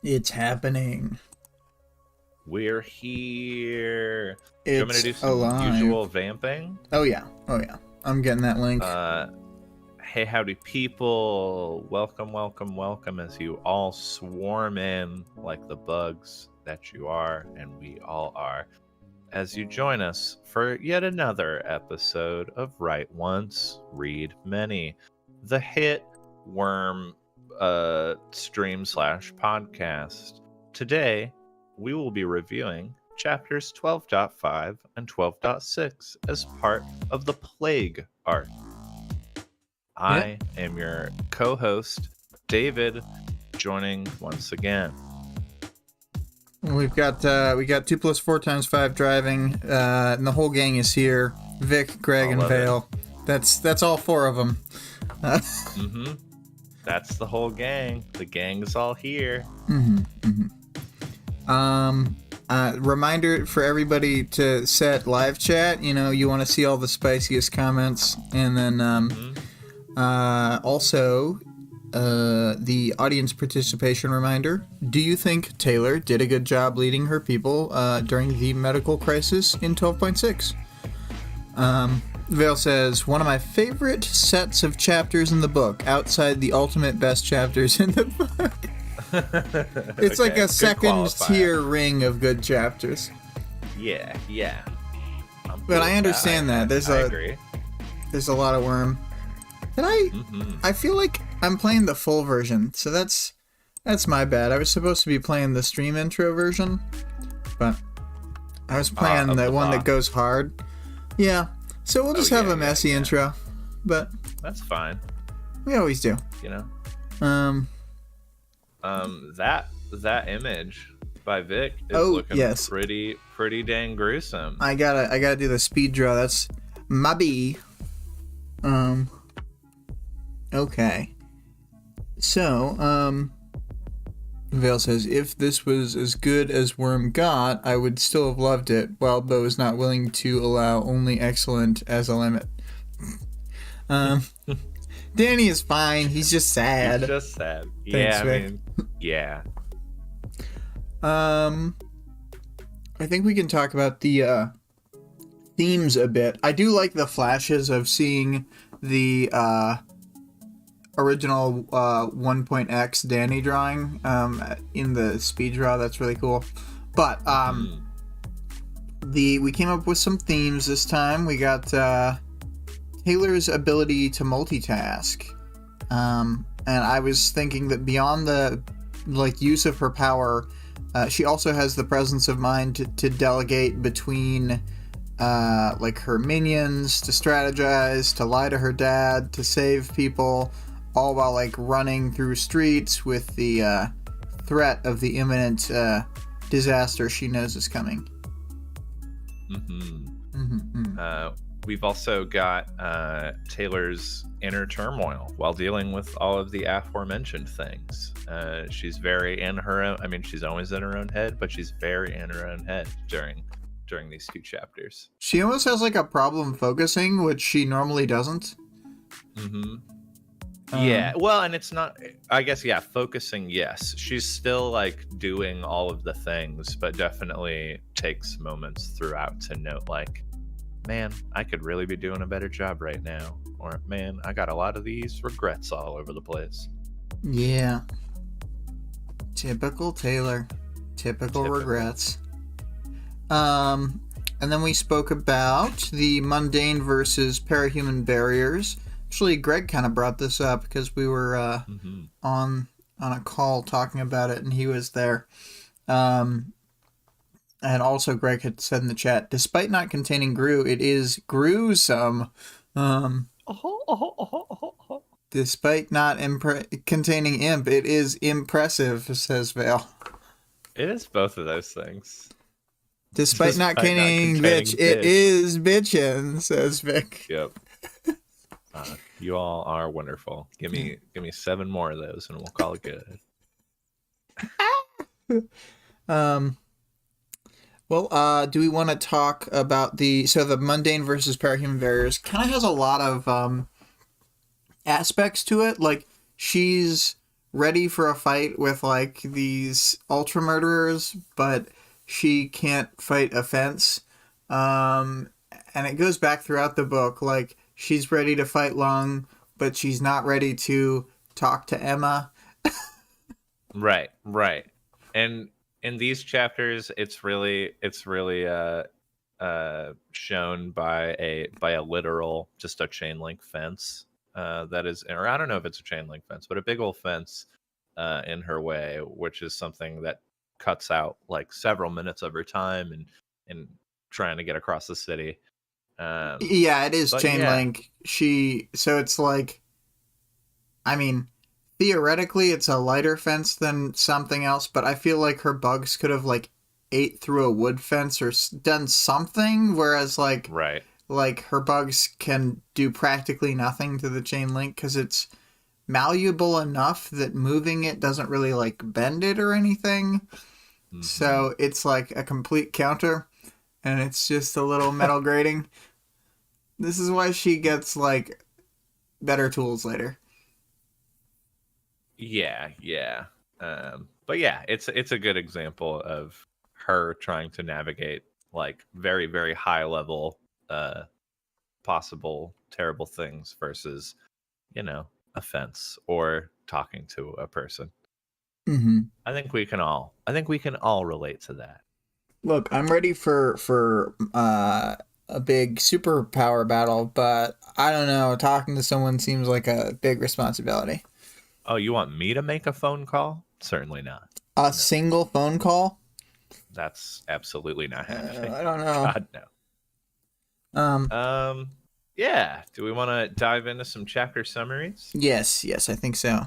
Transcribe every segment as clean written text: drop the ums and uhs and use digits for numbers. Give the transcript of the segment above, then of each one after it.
It's happening. We're here. Do you want me to do It's some alive. usual vamping? Oh yeah. I'm getting that link. Hey, howdy, people. Welcome, welcome, welcome as you all swarm in like the bugs that you are, and we all are, as you join us for yet another episode of Write Once, Read Many, the hit worm stream / podcast. Today, we will be reviewing chapters 12.5 and 12.6 as part of the Plague arc. I am your co-host, David, joining once again. We got 2 + 4 × 5 driving, and the whole gang is here. Vic, Greg, and Vale. That's all 4 of them. That's the whole gang. The gang's all here. Reminder for everybody to set live chat. You know, you want to see all the spiciest comments, and then also the audience participation reminder. Do you think Taylor did a good job leading her people during the medical crisis in 12.6? Vale says, one of my favorite sets of chapters in the book, outside the ultimate best chapters in the book. It's okay, like a second tier ring of good chapters. Yeah. But I understand that. I agree. There's a lot of worm. And I feel like I'm playing the full version, so that's my bad. I was supposed to be playing the stream intro version, but I was playing the one that goes hard. Yeah. So we'll just have a messy intro, but that's fine. We always do. You know. That image by Vic is looking pretty dang gruesome. I gotta do the speed draw. That's my B. Okay. So, Vale says, if this was as good as Worm got, I would still have loved it. Wildbow is not willing to allow only excellent as a limit. Danny is fine. He's just sad. He's just sad. Thanks, Vic. Yeah. I think we can talk about the themes a bit. I do like the flashes of seeing the original 1.x Danny drawing in the speed draw. That's really cool. But we came up with some themes this time. We got Taylor's ability to multitask, and I was thinking that beyond the use of her power, she also has the presence of mind to delegate between her minions, to strategize, to lie to her dad, to save people, all while running through streets with the threat of the imminent disaster she knows is coming. We've also got Taylor's inner turmoil while dealing with all of the aforementioned things. She's very in her own. I mean, she's always in her own head, but she's very in her own head during these 2 chapters. She almost has a problem focusing, which she normally doesn't. Yeah, well, and it's not, I guess, focusing, yes. She's still, doing all of the things, but definitely takes moments throughout to note, man, I could really be doing a better job right now. Or, man, I got a lot of these regrets all over the place. Yeah. Typical Taylor. Typical regrets. And then we spoke about the mundane versus parahuman barriers. Actually, Greg kind of brought this up because we were on a call talking about it, and he was there. And also, Greg had said in the chat, despite not containing Gru, it is gruesome. Despite not containing Imp, it is impressive, says Vale. It is both of those things. Despite not containing bitch, it is bitchin', says Vic. Yep. You all are wonderful. Give me 7 more of those, and we'll call it good. Well, do we want to talk about the mundane versus parahuman barriers? Kind of has a lot of aspects to it. She's ready for a fight with like these ultra murderers, but she can't fight a fence. Um, and it goes back throughout the book. Like she's ready to fight Lung, but she's not ready to talk to Emma. Right, right. And in these chapters, it's really shown by a literal, just a chain link fence, that is, or I don't know if it's a chain link fence, but a big old fence in her way, which is something that cuts out like several minutes of her time and trying to get across the city. Yeah, it is But chain yeah, link. So it's like, I mean, theoretically it's a lighter fence than something else, but I feel like her bugs could have like ate through a wood fence or done something, whereas right. like her bugs can do practically nothing to the chain link because it's malleable enough that moving it doesn't really like bend it or anything. Hmm. So it's like a complete counter, and it's just a little metal grating. This is why she gets like better tools later. Yeah, yeah. But yeah, it's a good example of her trying to navigate like very, very high level uh possible terrible things versus, you know, offense or talking to a person. Mm-hmm. I think we can all relate to that. Look, I'm ready for a big superpower battle, but I don't know. Talking to someone seems like a big responsibility. Oh, you want me to make a phone call? Certainly not. A No. single phone call? That's absolutely not happening. I don't know. God no. Um, Um yeah, do we want to dive into some chapter summaries? yes, I think so.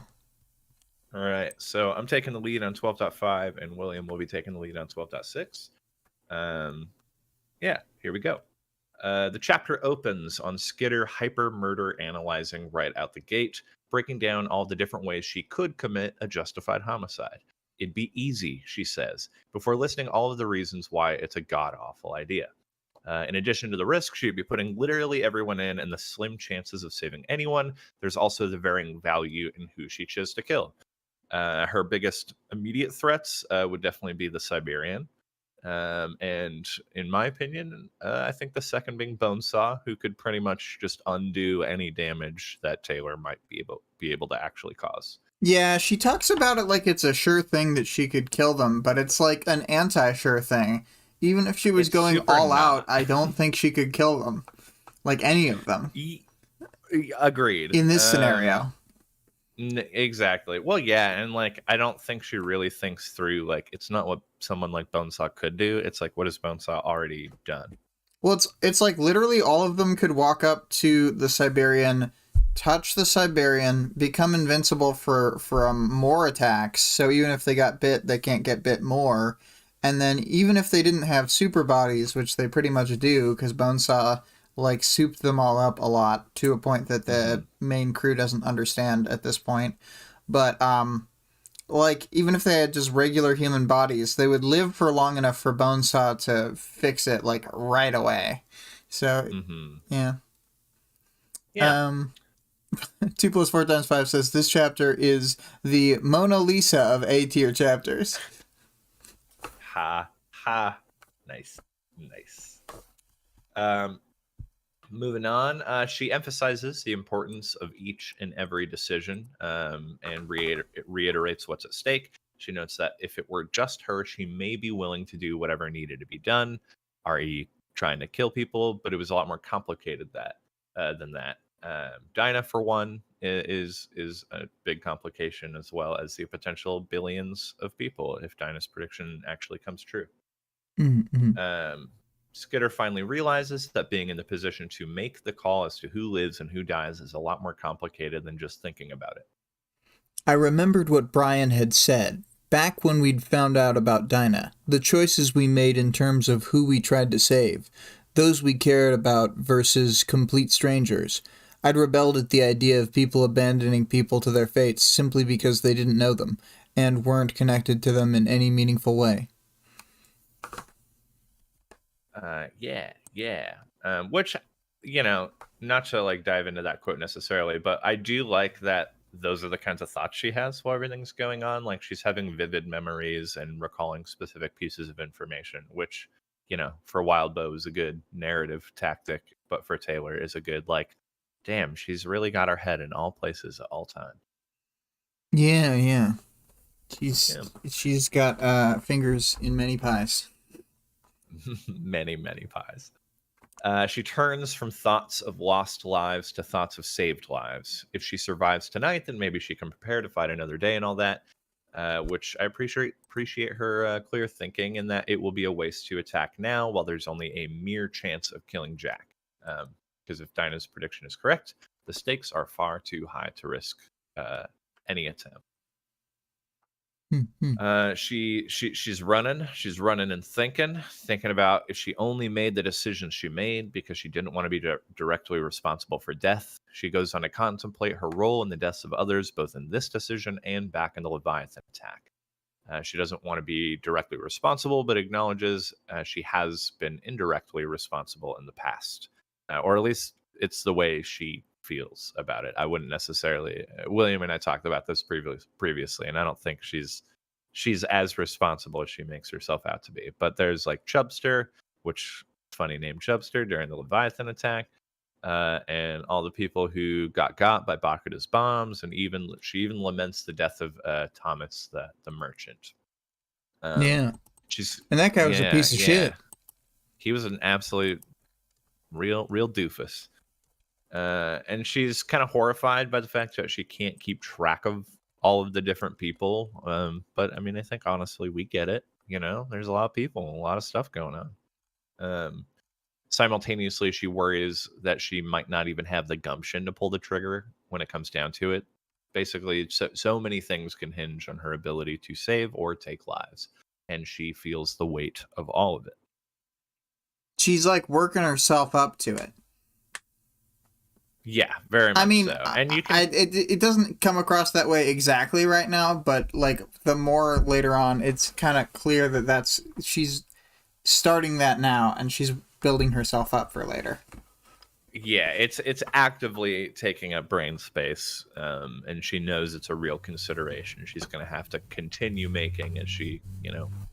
All right. So I'm taking the lead on 12.5, and William will be taking the lead on 12.6. Um, yeah, here we go. The chapter opens on Skitter hyper murder analyzing right out the gate, breaking down all the different ways she could commit a justified homicide. It'd be easy, she says, before listing all of the reasons why it's a god awful idea. In addition to the risk, she'd be putting literally everyone in and the slim chances of saving anyone. There's also the varying value in who she chose to kill. Her biggest immediate threats would definitely be the Siberian. And in my opinion, I think the second being Bonesaw, who could pretty much just undo any damage that Taylor might be able to actually cause. Yeah, she talks about it like it's a sure thing that she could kill them, but it's like an anti-sure thing. Even if she was It's going super all out, not. I don't think she could kill them. Like any of them E- Agreed. in this scenario. Exactly. Well, yeah, and like I don't think she really thinks through like it's not what someone like Bonesaw could do. It's like what has Bonesaw already done? Well, it's like literally all of them could walk up to the Siberian, touch the Siberian, become invincible from more attacks. So even if they got bit, they can't get bit more. And then even if they didn't have super bodies, which they pretty much do, because Bonesaw like souped them all up a lot to a point that Hmm. the main crew doesn't understand at this point. But like even if they had just regular human bodies, they would live for long enough for Bonesaw to fix it like right away. So Hmm. yeah. Yeah. Um 2 + 4 × 5 says this chapter is the Mona Lisa of A tier chapters. Ha ha. Nice. Nice. Um, Moving on, she emphasizes the importance of each and every decision, and reiterates what's at stake. She notes that if it were just her, she may be willing to do whatever needed to be done, i.e., trying to kill people, but it was a lot more complicated than that. Dinah, for one, is a big complication, as well as the potential billions of people if Dinah's prediction actually comes true. Mm-hmm. Um, Skitter finally realizes that being in the position to make the call as to who lives and who dies is a lot more complicated than just thinking about it. I remembered what Brian had said back when we'd found out about Dinah, the choices we made in terms of who we tried to save, those we cared about versus complete strangers. I'd rebelled at the idea of people abandoning people to their fates simply because they didn't know them and weren't connected to them in any meaningful way. Yeah, yeah. Which, you know, not to like dive into that quote necessarily, but I do like that those are the kinds of thoughts she has while everything's going on. Like she's having vivid memories and recalling specific pieces of information, which, for Wildbow is a good narrative tactic, but for Taylor is a good, like, damn, she's really got her head in all places at all time. Yeah, yeah. Yeah. She's got fingers in many pies. Many, many pies. She turns from thoughts of lost lives to thoughts of saved lives. If she survives tonight, then maybe she can prepare to fight another day and all that. Which I appreciate her clear thinking, in that it will be a waste to attack now while there's only a mere chance of killing Jack. Because if Dinah's prediction is correct, the stakes are far too high to risk any attempt. She's running and thinking about if she only made the decisions she made because she didn't want to be directly responsible for death. She goes on to contemplate her role in the deaths of others, both in this decision and back in the Leviathan attack. She doesn't want to be directly responsible, but acknowledges she has been indirectly responsible in the past, or at least it's the way she feels about it. I wouldn't necessarily. William and I talked about this previously, and I don't think she's as responsible as she makes herself out to be. But there's like Chubster, which funny name Chubster, during the Leviathan attack, and all the people who got by Bakuda's bombs, and she even laments the death of Thomas, the merchant. Yeah, and that guy was a piece of shit. He was an absolute real doofus. And she's kind of horrified by the fact that she can't keep track of all of the different people. But I mean, I think honestly we get it. There's a lot of people, a lot of stuff going on. Simultaneously, she worries that she might not even have the gumption to pull the trigger when it comes down to it. Basically, so many things can hinge on her ability to save or take lives, and she feels the weight of all of it. She's like working herself up to it. Yeah, very much so. And you can... it doesn't come across that way exactly right now, but like the more later on, it's kind of clear that she's starting that now, and she's building herself up for later. Yeah, it's actively taking up brain space, and she knows it's a real consideration. She's going to have to continue making as she,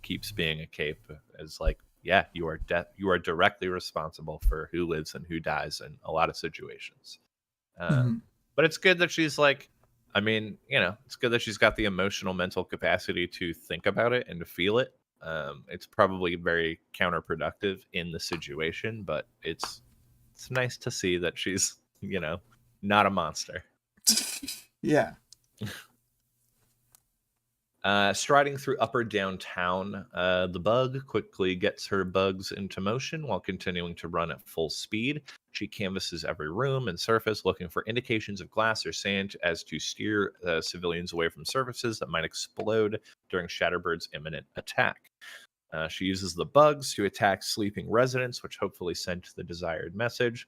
keeps being a cape. As like, yeah, you are directly responsible for who lives and who dies in a lot of situations. But it's good that she's like, I mean, it's good that she's got the emotional, mental capacity to think about it and to feel it. It's probably very counterproductive in the situation, but it's nice to see that she's, not a monster. Yeah. Striding through upper downtown, the bug quickly gets her bugs into motion while continuing to run at full speed. She canvasses every room and surface, looking for indications of glass or sand as to steer civilians away from surfaces that might explode during Shatterbird's imminent attack. She uses the bugs to attack sleeping residents, which hopefully sent the desired message.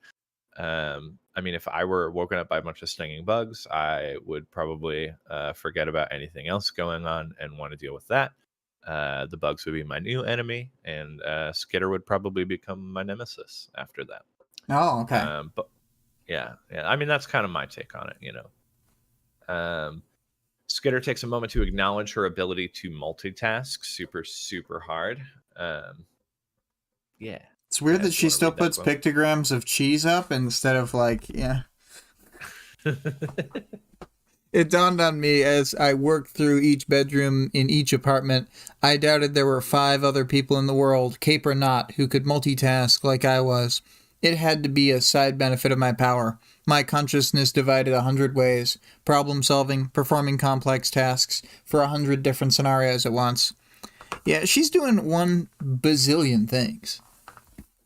I mean, if I were woken up by a bunch of stinging bugs, I would probably forget about anything else going on and want to deal with that. The bugs would be my new enemy, and Skitter would probably become my nemesis after that. Oh, okay. But yeah. I mean, that's kind of my take on it, Skitter takes a moment to acknowledge her ability to multitask super, super hard. Yeah. It's weird that she still puts pictograms of cheese up instead of like, yeah. It dawned on me as I worked through each bedroom in each apartment. I doubted there were 5 other people in the world, cape or not, who could multitask like I was. It had to be a side benefit of my power. My consciousness divided 100 ways, problem solving, performing complex tasks for 100 different scenarios at once. Yeah, she's doing 1 bazillion things.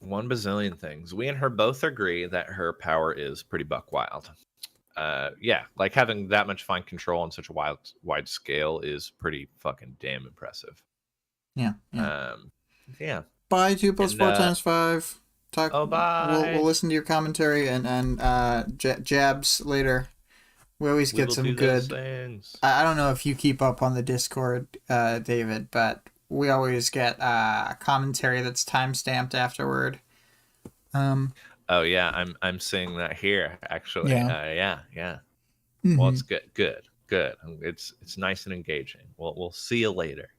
1 bazillion things. We and her both agree that her power is pretty buck wild. Yeah, like having that much fine control on such a wide scale is pretty fucking damn impressive. Yeah. Yeah. Bye, 2 + 4 × 5. Bye. We'll listen to your commentary and jabs later. We always get some good things. I don't know if you keep up on the Discord, David, but we always get commentary that's timestamped afterward. Oh yeah, I'm seeing that here actually. Yeah. Well, Mm-hmm. it's good. It's nice and engaging. We'll see you later.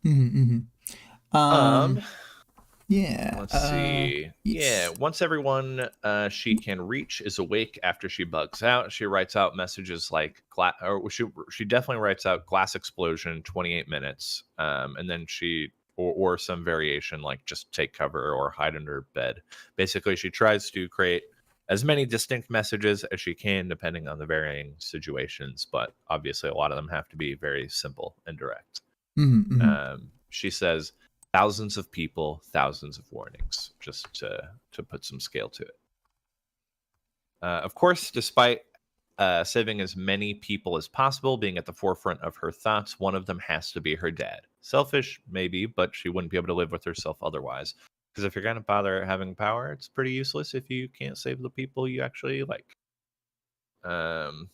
Mm-hmm. Mm-hmm. Um, Yeah. let's see. Yeah, Yes. once everyone she can reach is awake after she bugs out, she writes out messages like she definitely writes out glass explosion 28 minutes. And then or some variation like just take cover or hide under bed. Basically, she tries to create as many distinct messages as she can depending on the varying situations, but obviously a lot of them have to be very simple and direct. Mm-hmm. Mm-hmm. She says thousands of people, thousands of warnings, just to put some scale to it. Of course, despite saving as many people as possible, being at the forefront of her thoughts, one of them has to be her dad. Selfish, maybe, but she wouldn't be able to live with herself otherwise. Because if you're going to bother having power, it's pretty useless if you can't save the people you actually like. Um,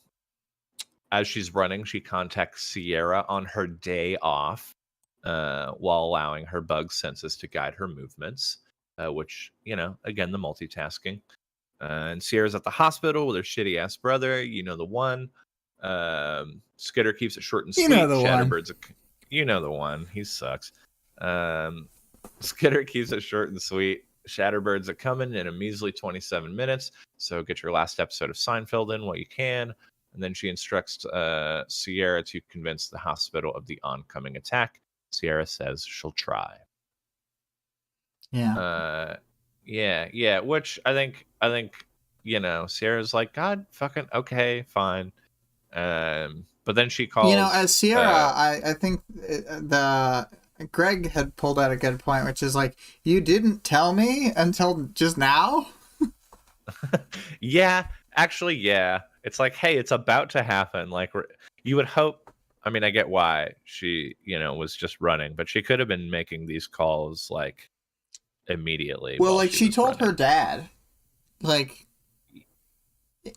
as she's running, she contacts Sierra on her day off, while allowing her bug senses to guide her movements, which, again, the multitasking. And Sierra's at the hospital with her shitty ass brother. You know the one. Skitter keeps it short and You know sweet. the one. You know the one. He sucks. Skitter keeps it short and sweet. Shatterbird's a coming in a measly 27 minutes. So get your last episode of Seinfeld in while you can. And then she instructs Sierra to convince the hospital of the oncoming attack. Sierra says she'll try. Yeah. Yeah. Which I think, Sierra's like, God, fucking okay, fine. But then she calls. As Sierra, I think the Greg had pulled out a good point, which is like, you didn't tell me until just now. Yeah, actually, yeah. It's like, hey, it's about to happen. Like, you would hope. I mean, I get why she, was just running, but she could have been making these calls like immediately Well, while like she she was told her running. dad, like,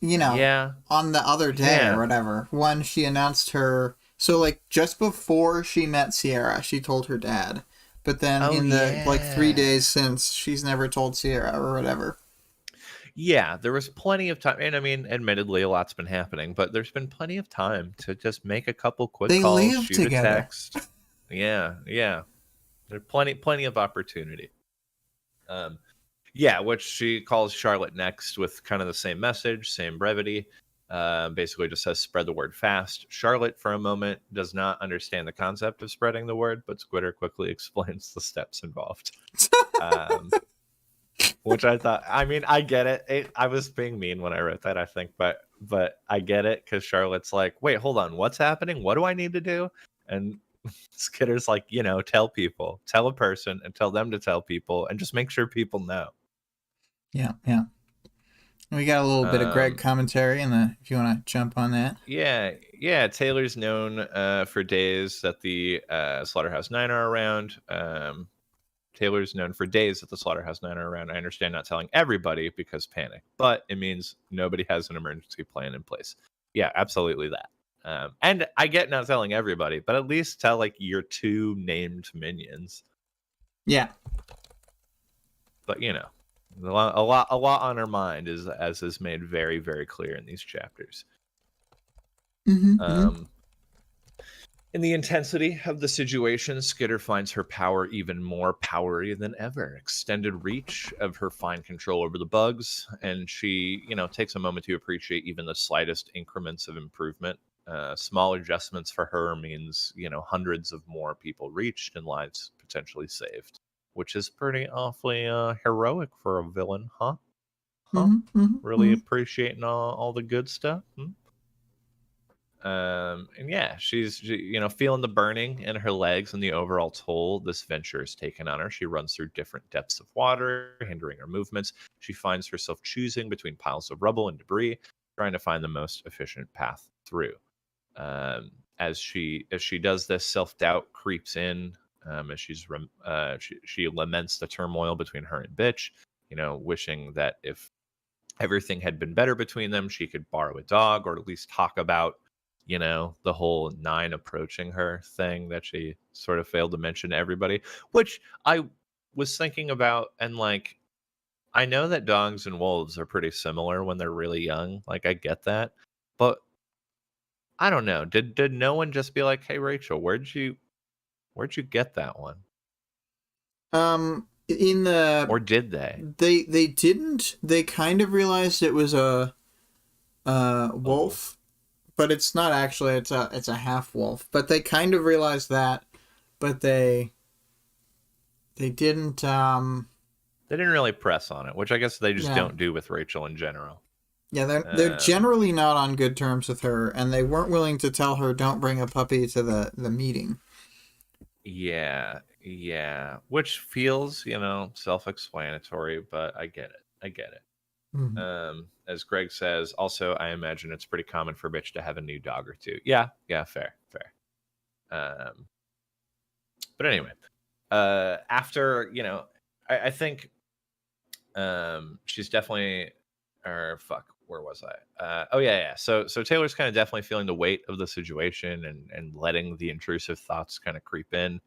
Yeah, on the other day or yeah. whatever, when she announced her. So, like, just before she met Sierra, she told her dad. But then Oh in the, like, 3 days yeah. since, she's never told Sierra or whatever. Yeah, there was plenty of time, and I mean, admittedly, a lot's been happening, but there's been plenty of time to just make a couple quick They calls, live shoot a together. text. Yeah. There's plenty of opportunity. Um, yeah, which she calls Charlotte next with kind of the same message, same brevity. Basically, just says spread the word fast. Charlotte, for a moment, does not understand the concept of spreading the word, but Squitter quickly explains the steps involved. Um, which I thought, I mean, I get it. I was being mean when I wrote that, I think, but I get it because Charlotte's like, wait, hold on, what's happening? What do I need to do? And Skitter's like, tell people, tell a person, and tell them to tell people, and just make sure people know. Yeah. We got a little bit of Greg Um, commentary if you want to jump on that. yeah. Taylor's known for days that the Slaughterhouse Nine are around. Taylor's known for days that the Slaughterhouse Nine are around. I understand not telling everybody because panic, but it means nobody has an emergency plan in place. Yeah, absolutely that. And I get not telling everybody, but at least tell like your two named minions. Yeah. But a lot on her mind, as is made very, very clear in these chapters. Mm-hmm. In the intensity of the situation, Skitter finds her power even more powery than ever. Extended reach of her fine control over the bugs, and she, takes a moment to appreciate even the slightest increments of improvement. Small adjustments for her means, hundreds of more people reached and lives potentially saved, which is pretty awfully heroic for a villain, huh? Really Mm-hmm. appreciating all the good stuff. And yeah, she's feeling the burning in her legs and the overall toll this venture has taken on her. She runs through different depths of water, hindering her movements. She finds herself choosing between piles of rubble and debris, trying to find the most efficient path through. As she does this, self-doubt creeps in. As she laments the turmoil between her and Bitch, wishing that if everything had been better between them, she could borrow a dog or at least talk about the whole Nine approaching her thing that she sort of failed to mention to everybody, which I was thinking about. And like, I know that dogs and wolves are pretty similar when they're really young. Like, I get that. But I don't know. Did no one just be like, "Hey, Rachel, where'd you get that one?" In the Or did they? they didn't. They kind of realized it was a Oh, wolf, but it's not actually. It's a half wolf. But they kind of realized that, but they didn't. they didn't really press on it, which I guess they just Yeah, don't do with Rachel in general. yeah. They're Um, generally not on good terms with her, and they weren't willing to tell her don't bring a puppy to the meeting. yeah, yeah, which feels, self-explanatory, but I get it. I get it. Mhm. As Greg says, also, I imagine it's pretty common for Mitch to have a new dog or two. Yeah, yeah, fair, fair. Um, but anyway, after, I think she's definitely, or fuck, where was I? Oh yeah, yeah. So Taylor's kind of definitely feeling the weight of the situation and letting the intrusive thoughts kind of creep in.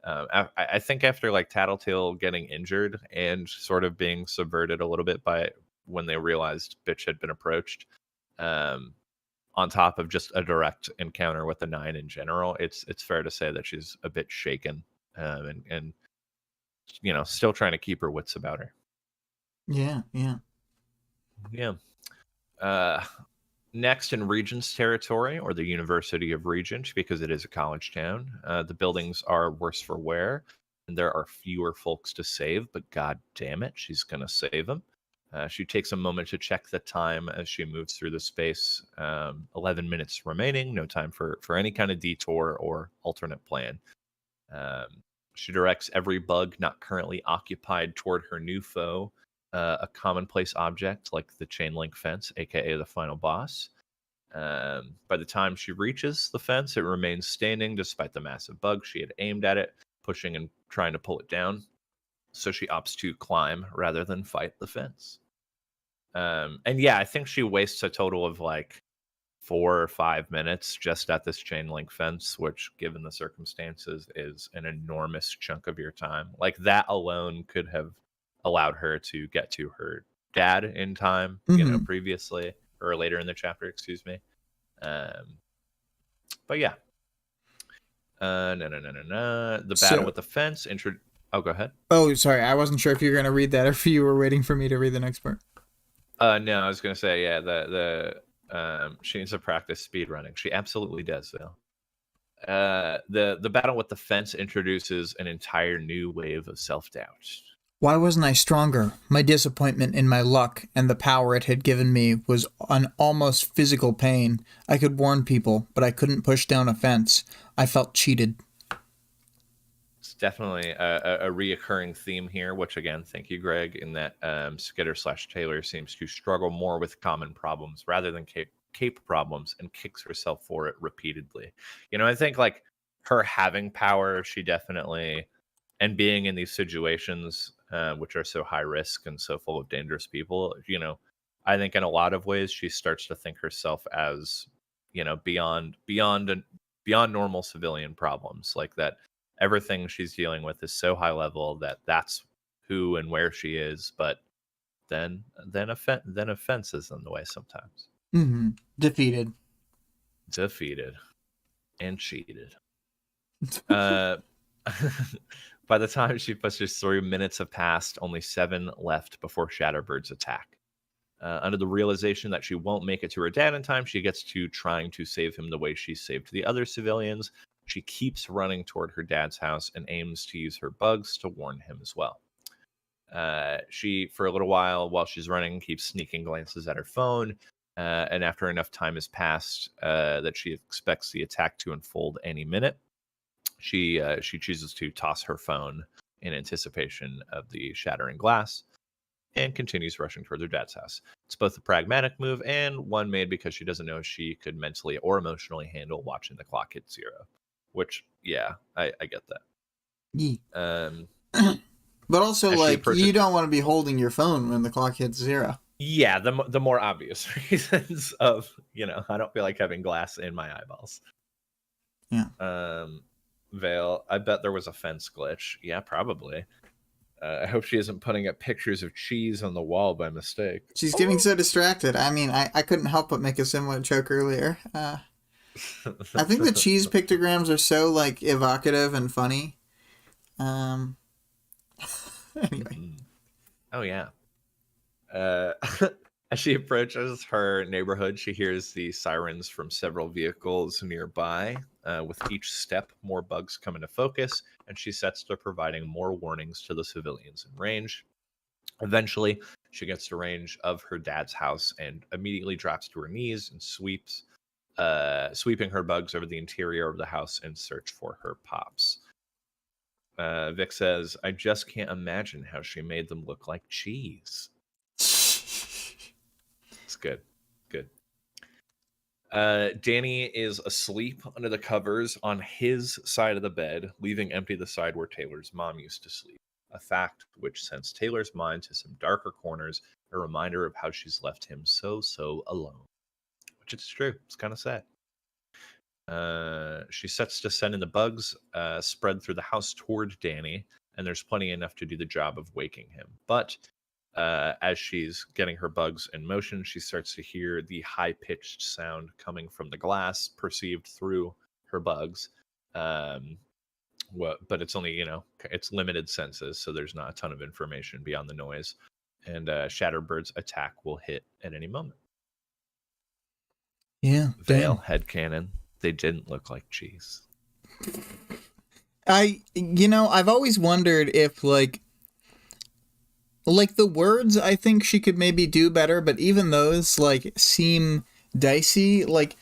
I think after like Tattletale getting injured and sort of being subverted a little bit by when they realized Bitch had been approached, um, on top of just a direct encounter with the Nine in general, it's fair to say that she's a bit shaken, and still trying to keep her wits about her. Yeah, yeah. Yeah. Uh, Next in Regent's territory, or the University of Regent, because it is a college town, the buildings are worse for wear, and there are fewer folks to save, but god damn it, she's going to save them. She takes a moment to check the time as she moves through the space. 11 minutes remaining, no time for any kind of detour or alternate plan. Um, she directs every bug not currently occupied toward her new foe, a commonplace object like the chain link fence, aka the final boss. By the time she reaches the fence, it remains standing despite the massive bug she had aimed at it, pushing and trying to pull it down. So she opts to climb rather than fight the fence. And yeah, I think she wastes a total of like 4 or 5 minutes just at this chain link fence, which, given the circumstances, is an enormous chunk of your time. Like that alone could have allowed her to get to her dad in time, Hmm. previously or later in the chapter, excuse me. Um, but yeah, no, no, no, no, no. The battle So, with the fence. Oh, go ahead. oh, sorry, I wasn't sure if you were gonna read that or if you were waiting for me to read the next part. No, I was gonna say, yeah, the she needs to practice speed running. She absolutely does, though. The battle with the fence introduces an entire new wave of self doubt. Why wasn't I stronger? My disappointment in my luck and the power it had given me was an almost physical pain. I could warn people, but I couldn't push down a fence. I felt cheated. It's definitely a reoccurring theme here, which again, thank you, Greg, in that Skitter/Taylor seems to struggle more with common problems rather than cape problems and kicks herself for it repeatedly. I think like her having power, she definitely, and being in these situations, which are so high risk and so full of dangerous people, I think in a lot of ways she starts to think herself as, beyond normal civilian problems, like that everything she's dealing with is so high level that that's who and where she is. But then offense is in the way sometimes. Mm-hmm. Defeated. Defeated and cheated. Uh, by the time she pushes through, minutes have passed. Only 7 left before Shatterbird's attack. Under the realization that she won't make it to her dad in time, she gets to trying to save him the way she saved the other civilians. She keeps running toward her dad's house and aims to use her bugs to warn him as well. She, for a little while she's running, keeps sneaking glances at her phone. And after enough time has passed that she expects the attack to unfold any minute, she chooses to toss her phone in anticipation of the shattering glass and continues rushing toward her dad's house. It's both a pragmatic move and one made because she doesn't know if she could mentally or emotionally handle watching the clock hit 0. Which, yeah, I get that. Yee. Um, But also, as she like, you approaches, don't want to be holding your phone when the clock hits 0. yeah, the more obvious reasons of I don't feel like having glass in my eyeballs. Yeah. Vale, I bet there was a fence glitch. Yeah, probably. I hope she isn't putting up pictures of cheese on the wall by mistake. She's getting so distracted. I mean, I couldn't help but make a similar joke earlier. I think the cheese pictograms are so like evocative and funny. Um, anyway. Oh yeah. Uh, as she approaches her neighborhood, she hears the sirens from several vehicles nearby. With each step, more bugs come into focus, and she sets to providing more warnings to the civilians in range. Eventually, she gets to range of her dad's house and immediately drops to her knees and sweeping her bugs over the interior of the house in search for her pops. Vic says, "I just can't imagine how she made them look like cheese." It's good. Good. Danny is asleep under the covers on his side of the bed, leaving empty the side where Taylor's mom used to sleep. A fact which sends Taylor's mind to some darker corners, a reminder of how she's left him so alone. Which is true. It's kind of sad. She sets to sending the bugs spread through the house toward Danny, and there's plenty enough to do the job of waking him. But as she's getting her bugs in motion, she starts to hear the high-pitched sound coming from the glass perceived through her bugs. But it's only, it's limited senses, so there's not a ton of information beyond the noise. And Shatterbird's attack will hit at any moment. Yeah. Vale, headcanon, they didn't look like cheese. I've always wondered if like the words, I think she could maybe do better, but even those like seem dicey. Like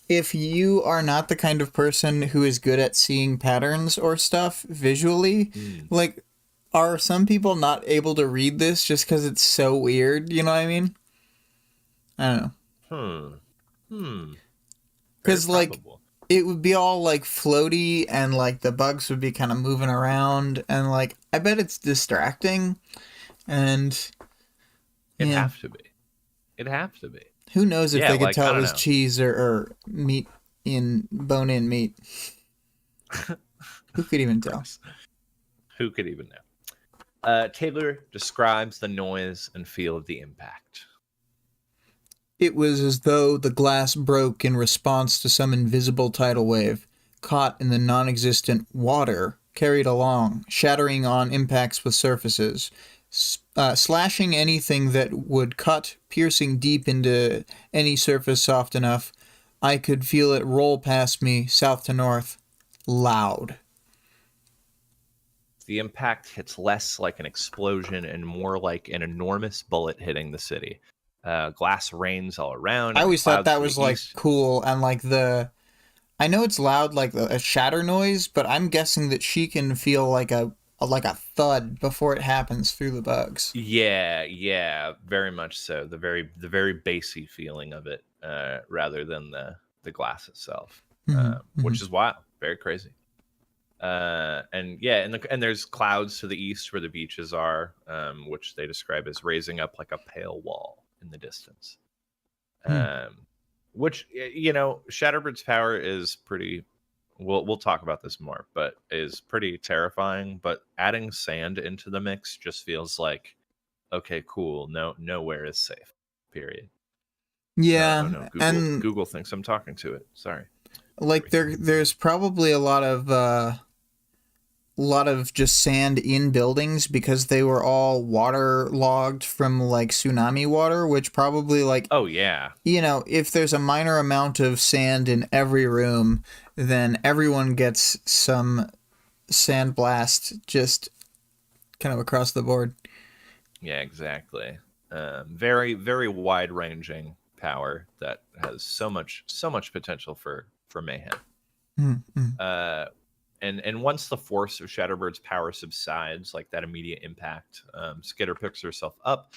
if you are not the kind of person who is good at seeing patterns or stuff visually, like are some people not able to read this just because it's so weird? You know what I mean? I don't know. Because like it would be all like floaty and like the bugs would be kind of moving around and like I bet it's distracting. And it'd have to be. Who knows if they could tell it was cheese or meat in bone-in meat? Who could even tell? Who could even know? Taylor describes the noise and feel of the impact. It was as though the glass broke in response to some invisible tidal wave, caught in the non-existent water, carried along, shattering on impacts with surfaces. Slashing anything that would cut, piercing deep into any surface soft enough. I could feel it roll past me, south to north, loud. The impact hits less like an explosion and more like an enormous bullet hitting the city. Glass rains all around. I always thought that was like cool, and like I know it's loud like a shatter noise, but I'm guessing that she can feel like a thud before it happens through the bugs. Yeah, very much so. The very bassy feeling of it, rather than the glass itself, which is wild, very crazy. And there's clouds to the east where the beaches are, which they describe as raising up like a pale wall in the distance. Which Shatterbird's power is pretty. We'll talk about this more, but is pretty terrifying. But adding sand into the mix just feels like, okay, cool. Nowhere is safe. Period. Yeah, no. Google thinks I'm talking to it. Sorry. Like there's probably a lot of just sand in buildings because they were all waterlogged from like tsunami water, which probably like, oh yeah, if there's a minor amount of sand in every room, then everyone gets some sandblast just kind of across the board. Yeah, exactly. Very, very wide ranging power that has so much potential for mayhem. And once the force of Shatterbird's power subsides, like that immediate impact, Skitter picks herself up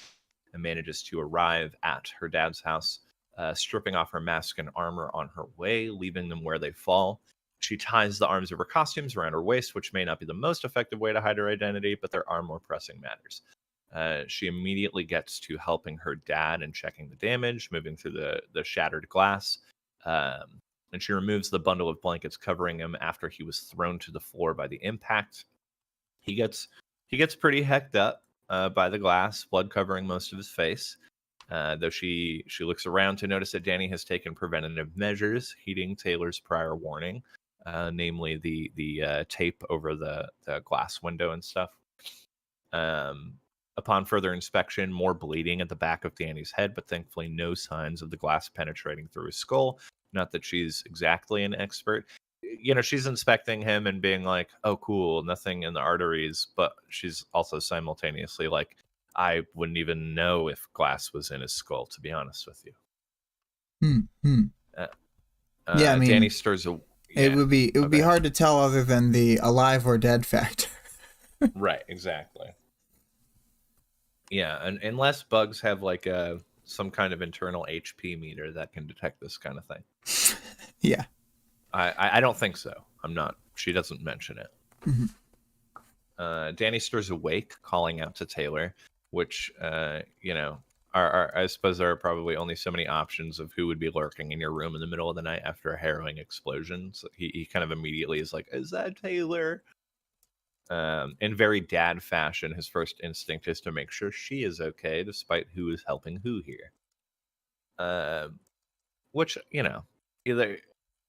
and manages to arrive at her dad's house, stripping off her mask and armor on her way, leaving them where they fall. She ties the arms of her costumes around her waist, which may not be the most effective way to hide her identity, but there are more pressing matters. She immediately gets to helping her dad and checking the damage, moving through the shattered glass. And she removes the bundle of blankets covering him after he was thrown to the floor by the impact. He gets pretty hecked up by the glass, blood covering most of his face. Though she looks around to notice that Danny has taken preventative measures, heeding Taylor's prior warning, namely the tape over the glass window and stuff. Upon further inspection, more bleeding at the back of Danny's head, but thankfully no signs of the glass penetrating through his skull. Not that she's exactly an expert. She's inspecting him and being like, oh, cool, nothing in the arteries. But she's also simultaneously like, I wouldn't even know if glass was in his skull, to be honest with you. Yeah, I mean, Danny stirs a... It would be hard to tell other than the alive or dead factor. Right, exactly. Yeah, and unless bugs have like some kind of internal HP meter that can detect this kind of thing. Yeah. I don't think so. I'm not. She doesn't mention it. Mm-hmm. Danny stirs awake, calling out to Taylor, which, I suppose there are probably only so many options of who would be lurking in your room in the middle of the night after a harrowing explosion. So he kind of immediately is like, is that Taylor? In very dad fashion, his first instinct is to make sure she is okay, despite who is helping who here. Which, either...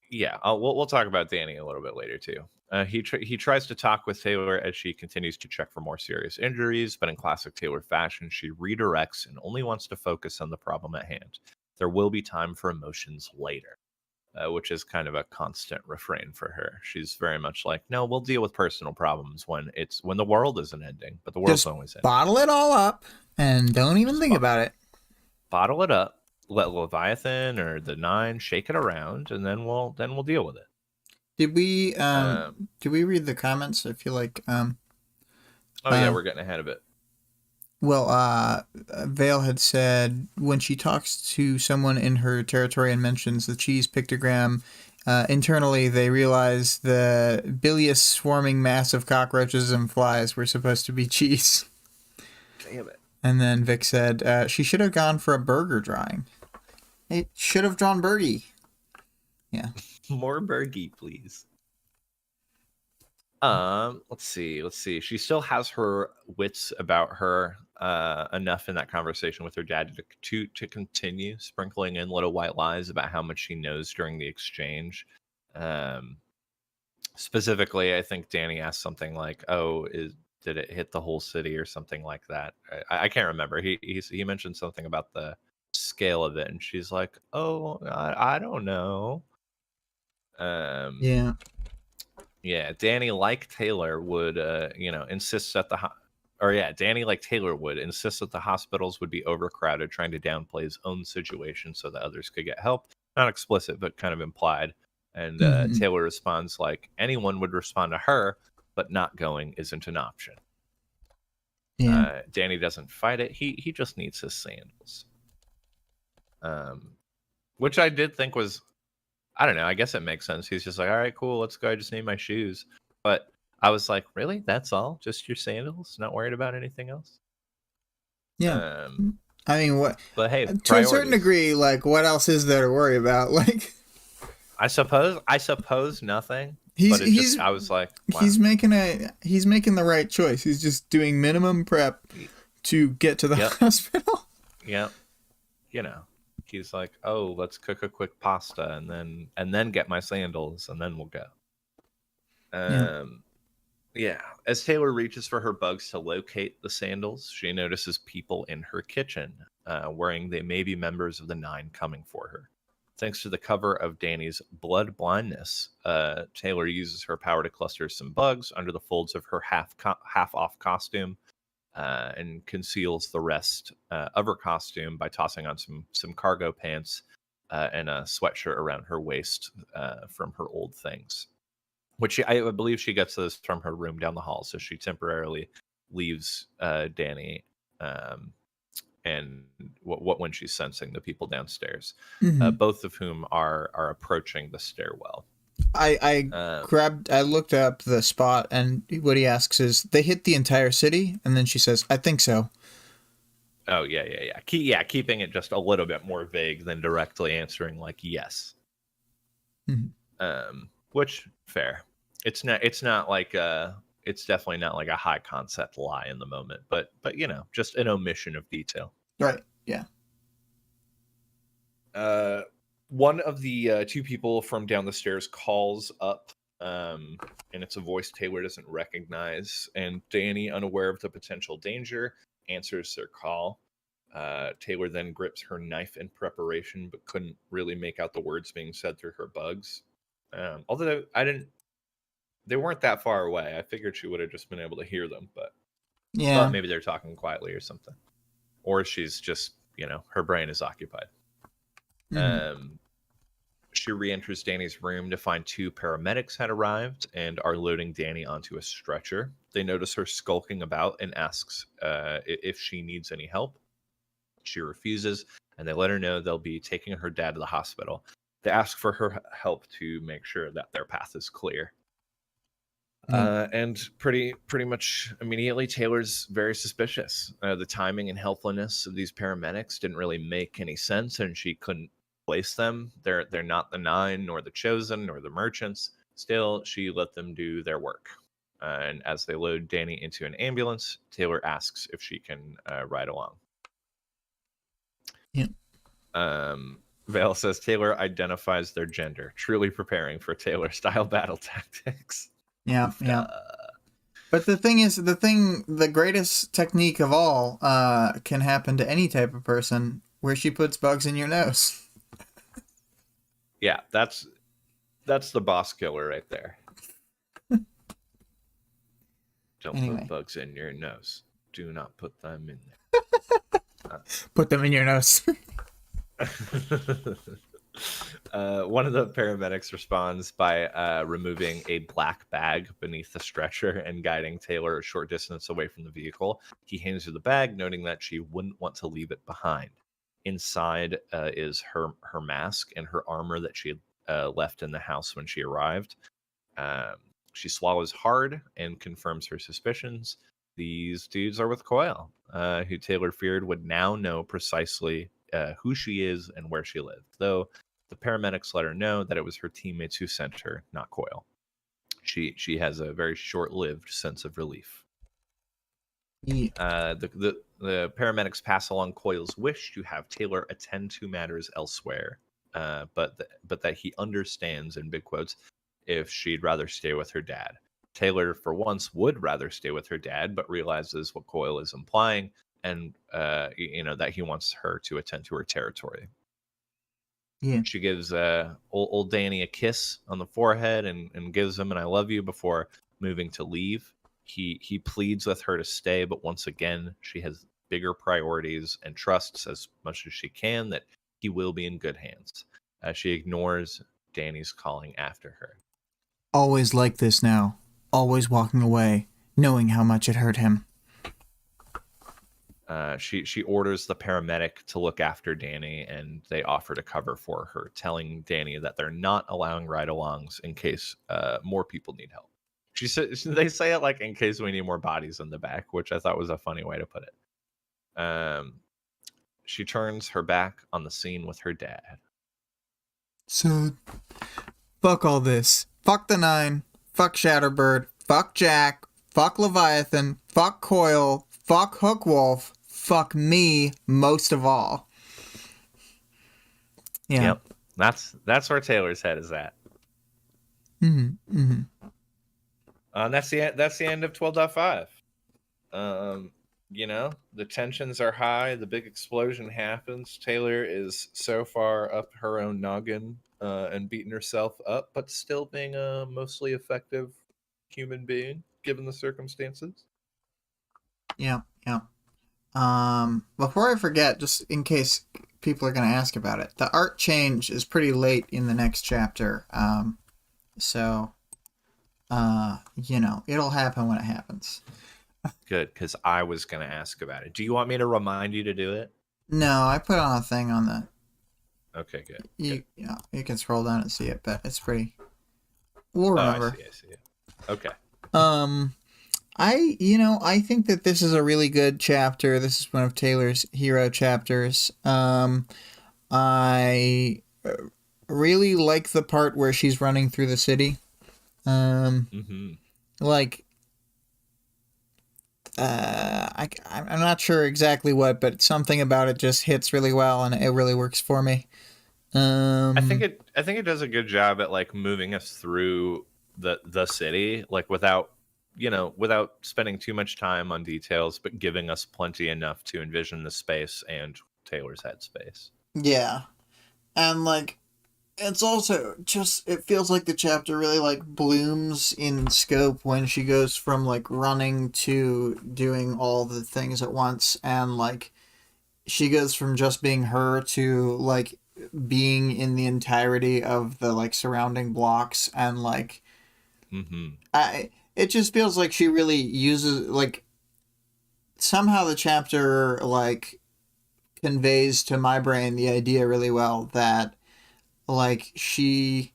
Yeah, we'll talk about Danny a little bit later too. He tries to talk with Taylor as she continues to check for more serious injuries, but in classic Taylor fashion, she redirects and only wants to focus on the problem at hand. There will be time for emotions later, which is kind of a constant refrain for her. She's very much like, no, we'll deal with personal problems when the world isn't ending, but the world's Just always ending. Bottle it all up and don't even think about it. Bottle it up. Let Leviathan or the 9 shake it around, and then we'll deal with it. Did we read the comments? I feel like yeah, we're getting ahead of it. Well, Vale had said when she talks to someone in her territory and mentions the cheese pictogram, internally they realize the bilious swarming mass of cockroaches and flies were supposed to be cheese. Damn it. And then Vic said she should have gone for a burger drawing. It should have drawn Bergie. Yeah. More Bergie, please. Let's see. She still has her wits about her enough in that conversation with her dad to continue sprinkling in little white lies about how much she knows during the exchange. Specifically, I think Danny asked something like, "Oh, did it hit the whole city or something like that?" I can't remember. He mentioned something about the scale of it, and she's like, "Oh, I don't know." Yeah, Danny, like Taylor, would insist that Danny, like Taylor, would insist that the hospitals would be overcrowded, trying to downplay his own situation so that others could get help. Not explicit, but kind of implied. And Taylor responds like, anyone would respond to her, but not going isn't an option. Yeah. Danny doesn't fight it. He just needs his sandals. Which I did think was, I don't know, I guess it makes sense. He's just like, all right, cool, let's go. I just need my shoes. But I was like, really? That's all? Just your sandals? Not worried about anything else? Yeah. I mean, what? But hey, to a certain degree, like, what else is there to worry about? Like, I suppose nothing. I was like, wow. He's making the right choice. He's just doing minimum prep to get to the hospital. Yep. He's like, oh, let's cook a quick pasta and then get my sandals and then we'll go. Yeah. As Taylor reaches for her bugs to locate the sandals, she notices people in her kitchen, worrying they may be members of the 9 coming for her. Thanks to the cover of Danny's blood blindness, Taylor uses her power to cluster some bugs under the folds of her half-off costume, and conceals the rest of her costume by tossing on some cargo pants and a sweatshirt around her waist from her old things. Which I believe she gets those from her room down the hall, so she temporarily leaves Danny and when she's sensing the people downstairs, both of whom are approaching the stairwell. I looked up the spot, and what he asks is, they hit the entire city? And then she says, I think so. Oh, yeah. Keeping it just a little bit more vague than directly answering like yes. Which, fair. It's not like it's definitely not like a high concept lie in the moment, but just an omission of detail. Right. Yeah. One of the two people from down the stairs calls up, and it's a voice Taylor doesn't recognize. And Danny, unaware of the potential danger, answers their call. Taylor then grips her knife in preparation, but couldn't really make out the words being said through her bugs. Although they weren't that far away. I figured she would have just been able to hear them, but Yeah. maybe they're talking quietly or something. Or she's just, her brain is occupied. She re-enters Danny's room to find two paramedics had arrived and are loading Danny onto a stretcher. They notice her skulking about and asks if she needs any help. She refuses, and they let her know they'll be taking her dad to the hospital. They ask for her help to make sure that their path is clear. And pretty much immediately, Taylor's very suspicious. The timing and helpfulness of these paramedics didn't really make any sense, and she couldn't place them. They're not the Nine, nor the Chosen, nor the Merchants. Still, she let them do their work. And as they load Danny into an ambulance, Taylor asks if she can ride along. Yeah. Vale says Taylor identifies their gender, truly preparing for Taylor-style battle tactics. Yeah, yeah. But the thing is, the greatest technique of all can happen to any type of person, where she puts bugs in your nose. Yeah, that's the boss killer right there. Don't put bugs in your nose. Do not put them in there. Put them in your nose. One of the paramedics responds by removing a black bag beneath the stretcher and guiding Taylor a short distance away from the vehicle. He hands her the bag, noting that she wouldn't want to leave it behind. Inside is her mask and her armor that she had left in the house when she arrived. She swallows hard and confirms her suspicions. These dudes are with Coyle, who Taylor feared would now know precisely who she is and where she lived, though the paramedics let her know that it was her teammates who sent her, not Coyle. She has a very short-lived sense of relief. Yeah. The paramedics pass along Coyle's wish to have Taylor attend to matters elsewhere, but that he understands, in big quotes, if she'd rather stay with her dad. Taylor, for once, would rather stay with her dad, but realizes what Coyle is implying, and that he wants her to attend to her territory. Yeah. She gives old Danny a kiss on the forehead and gives him an "I love you" before moving to leave. He pleads with her to stay, but once again, she has bigger priorities and trusts as much as she can that he will be in good hands. She ignores Danny's calling after her. Always like this now. Always walking away, knowing how much it hurt him. She orders the paramedic to look after Danny, and they offer to cover for her, telling Danny that they're not allowing ride-alongs in case more people need help. They say it like in case we need more bodies in the back, which I thought was a funny way to put it. She turns her back on the scene with her dad. So, fuck all this. Fuck the Nine. Fuck Shatterbird. Fuck Jack. Fuck Leviathan. Fuck Coyle. Fuck Hookwolf. Fuck me most of all. Yeah. Yep. That's where Taylor's head is at. Mm-hmm. Mm-hmm. That's the end of 12.5. The tensions are high. The big explosion happens. Taylor is so far up her own noggin and beating herself up, but still being a mostly effective human being given the circumstances. Yeah, yeah. Before I forget, just in case people are going to ask about it, the art change is pretty late in the next chapter. It'll happen when it happens. Good, because I was going to ask about it. Do you want me to remind you to do it? No, I put on a thing on the... Okay, good. You can scroll down and see it, but it's pretty... We'll remember. I see it. Okay. I think that this is a really good chapter. This is one of Taylor's hero chapters. I really like the part where she's running through the city. I'm not sure exactly what, but something about it just hits really well, and it really works for me. Um, I think it does a good job at like moving us through the city, like without without spending too much time on details, but giving us plenty enough to envision the space and Taylor's headspace. yeah. And like it's also just it feels like the chapter really like blooms in scope when she goes from like running to doing all the things at once, and like she goes from just being her to like being in the entirety of the like surrounding blocks, and like Mm-hmm. I it just feels like she really uses like somehow the chapter like conveys to my brain the idea really well that like she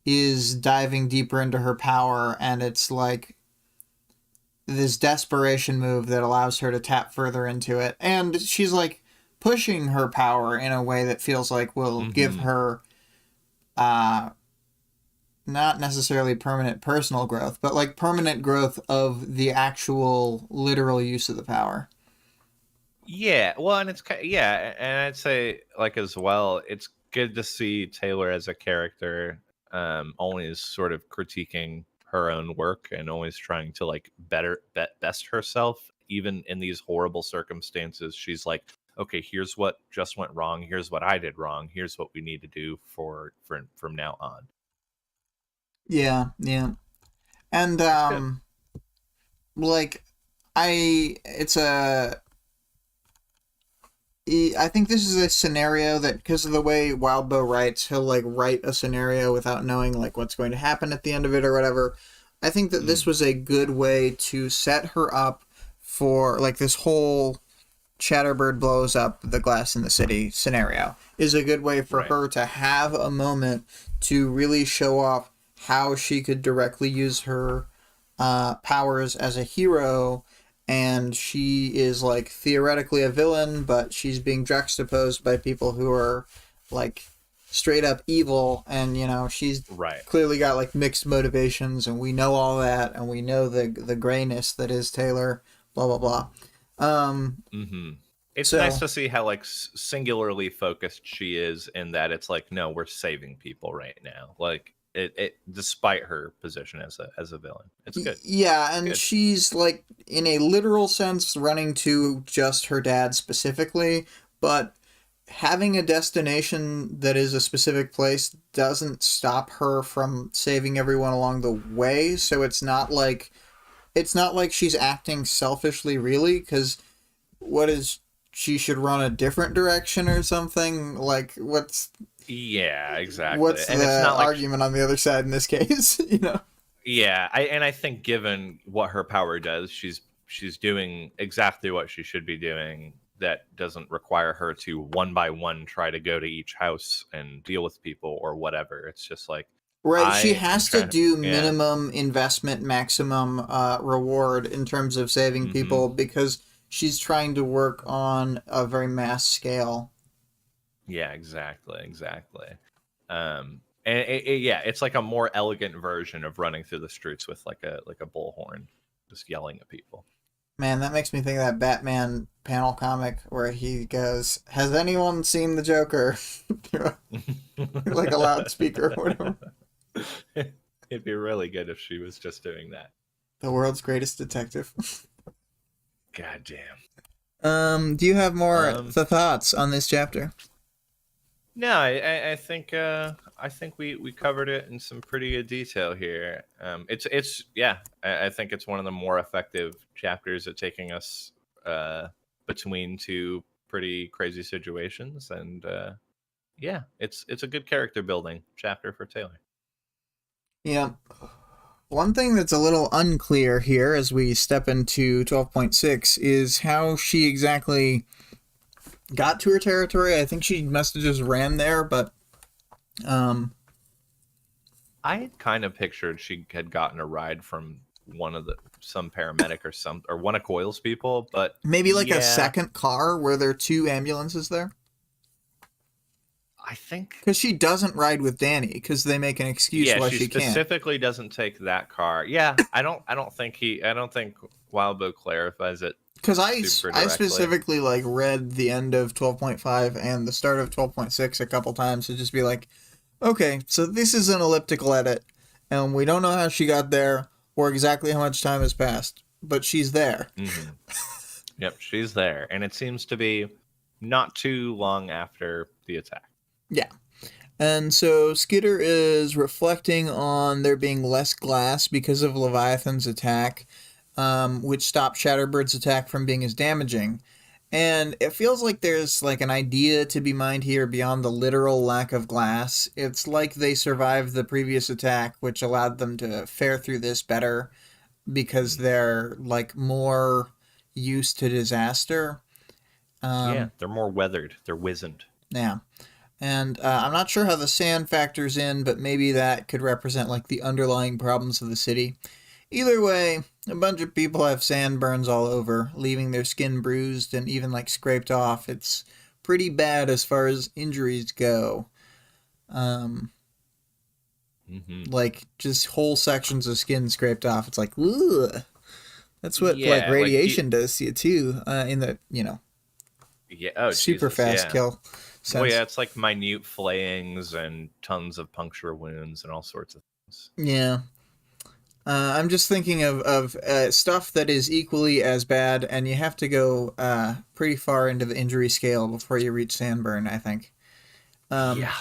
is diving deeper into her power, and it's like this desperation move that allows her to tap further into it, and she's like pushing her power in a way that feels like will give Mm-hmm. her uh not necessarily permanent personal growth, but like permanent growth of the actual literal use of the power. Yeah, well, and yeah, and I'd say like as well, it's good to see Taylor as a character, always sort of critiquing her own work and always trying to like best herself, even in these horrible circumstances. She's like, okay, here's what just went wrong. Here's what I did wrong. Here's what we need to do for from now on. Yeah, yeah. And It's good. like it's a I think this is a scenario that, because of the way Wildbow writes, he'll like write a scenario without knowing like what's going to happen at the end of it or whatever. I think that this Mm, was a good way to set her up for like this whole Chatterbird blows up the glass in the city scenario is a good way for right. her to have a moment to really show off how she could directly use her powers as a hero, and she is like theoretically a villain, but she's being juxtaposed by people who are like straight up evil, and you know she's Right. clearly got like mixed motivations, and we know all that, and we know the grayness that is Taylor, blah blah blah. Hmm. It's nice So to see how like singularly focused she is in that it's like, no, we're saving people right now. Like it despite her position as a villain. It's good. yeah, It's and good. she's like in a literal sense running to just her dad specifically, but having a destination that is a specific place doesn't stop her from saving everyone along the way. So it's not like she's acting selfishly, really, because what is she should run a different direction or something? Like Yeah, exactly. what's And it's the not like argument on the other side in this case? You know? yeah, I think given what her power does, she's doing exactly what she should be doing. That doesn't require her to one by one try to go to each house and deal with people or whatever. It's just like Right, she I am has to trying to do yeah. minimum investment, maximum reward in terms of saving Hmm. people because she's trying to work on a very mass scale. Yeah, exactly, exactly. And yeah, it's like a more elegant version of running through the streets with like a bullhorn, just yelling at people. Man, that makes me think of that Batman panel comic where he goes, "Has anyone seen the Joker?" through like a loudspeaker or whatever. It'd be really good if she was just doing that. The world's greatest detective. God damn. Do you have more Um, thoughts on this chapter? no, I think we covered it in some pretty good detail here. It's yeah, I think it's one of the more effective chapters at taking us between two pretty crazy situations, and yeah, it's a good character building chapter for Taylor. Yeah. One thing that's a little unclear here as we step into 12.6 is how she exactly got to her territory. I think she must have just ran there, but um, I had kind of pictured she had gotten a ride from one of the some paramedic or one of Coyle's people, but maybe like a yeah, second car where there are two ambulances there. I think Because she doesn't ride with Danny because they make an excuse yeah, why she she can't. specifically doesn't take that car. Yeah, I don't think Wildbow clarifies it Because super I directly. specifically like read the end of 12.5 and the start of 12.6 a couple times to just be like, okay, so this is an elliptical edit, and we don't know how she got there or exactly how much time has passed, but she's there. Hmm. Yep, she's there, and it seems to be not too long after the attack. Yeah. And so Skitter is reflecting on there being less glass because of Leviathan's attack, which stopped Shatterbird's attack from being as damaging. And it feels like there's like an idea to be mined here beyond the literal lack of glass. It's like they survived the previous attack, which allowed them to fare through this better because Mm. they're like more used to disaster. Yeah, Um, they're more weathered. They're wizened. yeah. And I'm not sure how the sand factors in, but maybe that could represent like the underlying problems of the city. Either way, a bunch of people have sand burns all over, leaving their skin bruised and even like scraped off. It's pretty bad as far as injuries go. Um, Hmm. like just whole sections of skin scraped off. It's like, ugh. That's what like Yeah, like radiation does to you too. In the yeah. Oh super Jesus, fast yeah. kill Well, yeah, sense. it's like minute flayings and tons of puncture wounds and all sorts of things. Yeah. I'm just thinking of stuff that is equally as bad, and you have to go pretty far into the injury scale before you reach Sandburn, I think. Um, Yeah.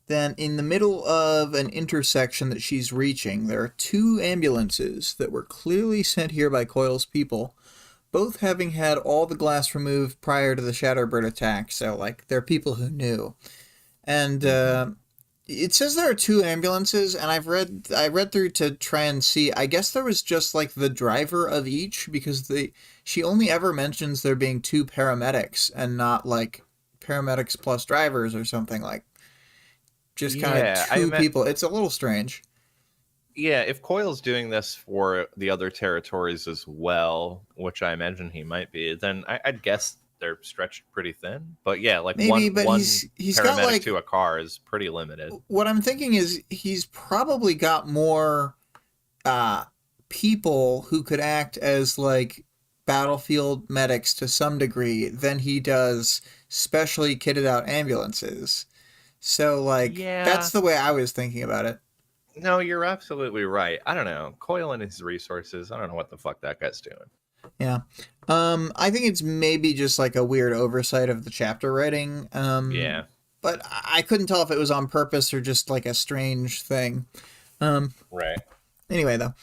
then, in the middle of an intersection that she's reaching, there are two ambulances that were clearly sent here by Coil's people, both having had all the glass removed prior to the Shatterbird attack, so, like, they're people who knew. And Hmm. it says there are two ambulances, and I read through to try and see. I guess there was just like the driver of each because she only ever mentions there being two paramedics and not like paramedics plus drivers or something like just kind of Yeah, I two meant. people. It's a little strange. Yeah, if Coil's doing this for the other territories as well, which I imagine he might be, then I'd guess they're stretched pretty thin. But yeah, like Maybe, but one he's got paramedic like to a car is pretty limited. what I'm thinking is he's probably got more uh, people who could act as like battlefield medics to some degree than he does specially kitted out ambulances. So like Yeah, that's the way I was thinking about it. no, you're absolutely right. I don't know. Coil and his resources, I don't know what the fuck that guy's doing. Yeah. I think it's maybe just like a weird oversight of the chapter writing. Yeah. But I couldn't tell if it was on purpose or just like a strange thing. Um, Right. Anyway, though,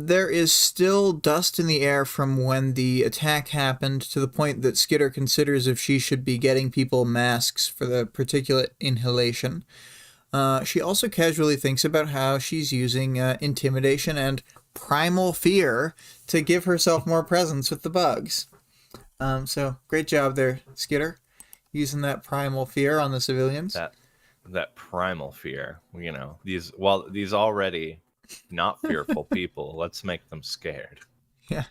there is still dust in the air from when the attack happened to the point that Skitter considers if she should be getting people masks for the particulate inhalation. She also casually thinks about how she's using intimidation and primal fear to give herself more presence with the bugs. So great job there, Skitter, using that primal fear on the civilians. That that primal fear, these already not fearful people, let's make them scared. Yeah.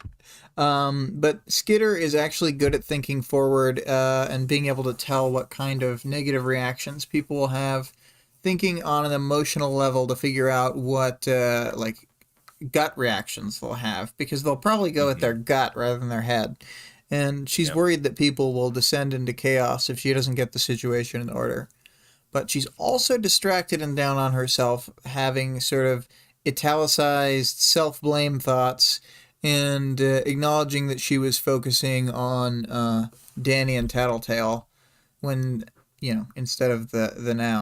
But Skitter is actually good at thinking forward and being able to tell what kind of negative reactions people will have, thinking on an emotional level to figure out what like gut reactions they'll have because they'll probably go with Hmm. their gut rather than their head. And she's Yep. worried that people will descend into chaos if she doesn't get the situation in order. But she's also distracted and down on herself, having sort of italicized self blame thoughts and acknowledging that she was focusing on Danny and Tattletale when, instead of the now.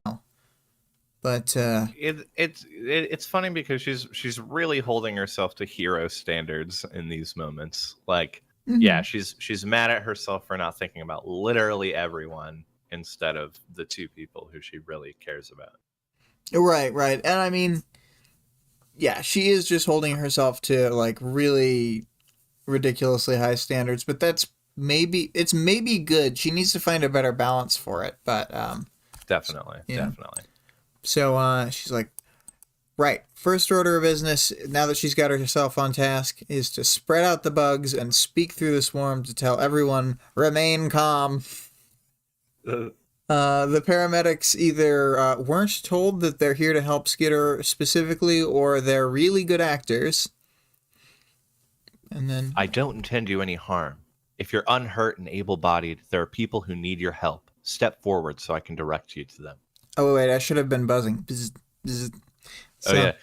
But, It's funny because she's really holding herself to hero standards in these moments. Like, yeah, mhm. she's mad at herself for not thinking about literally everyone instead of the two people who she really cares about. Right, right. And I mean, yeah, she is just holding herself to like really ridiculously high standards, but it's maybe good. She needs to find a better balance for it, but Definitely, you know. definitely. So she's like, right, first order of business now that she's got herself on task is to spread out the bugs and speak through the swarm to tell everyone remain calm. The paramedics either weren't told that they're here to help Skitter specifically, or they're really good actors. And then I don't intend you any harm. If you're unhurt and able-bodied, there are people who need your help. Step forward so I can direct you to them. oh wait, I should have been buzzing. Bzz, bzz. Oh yeah,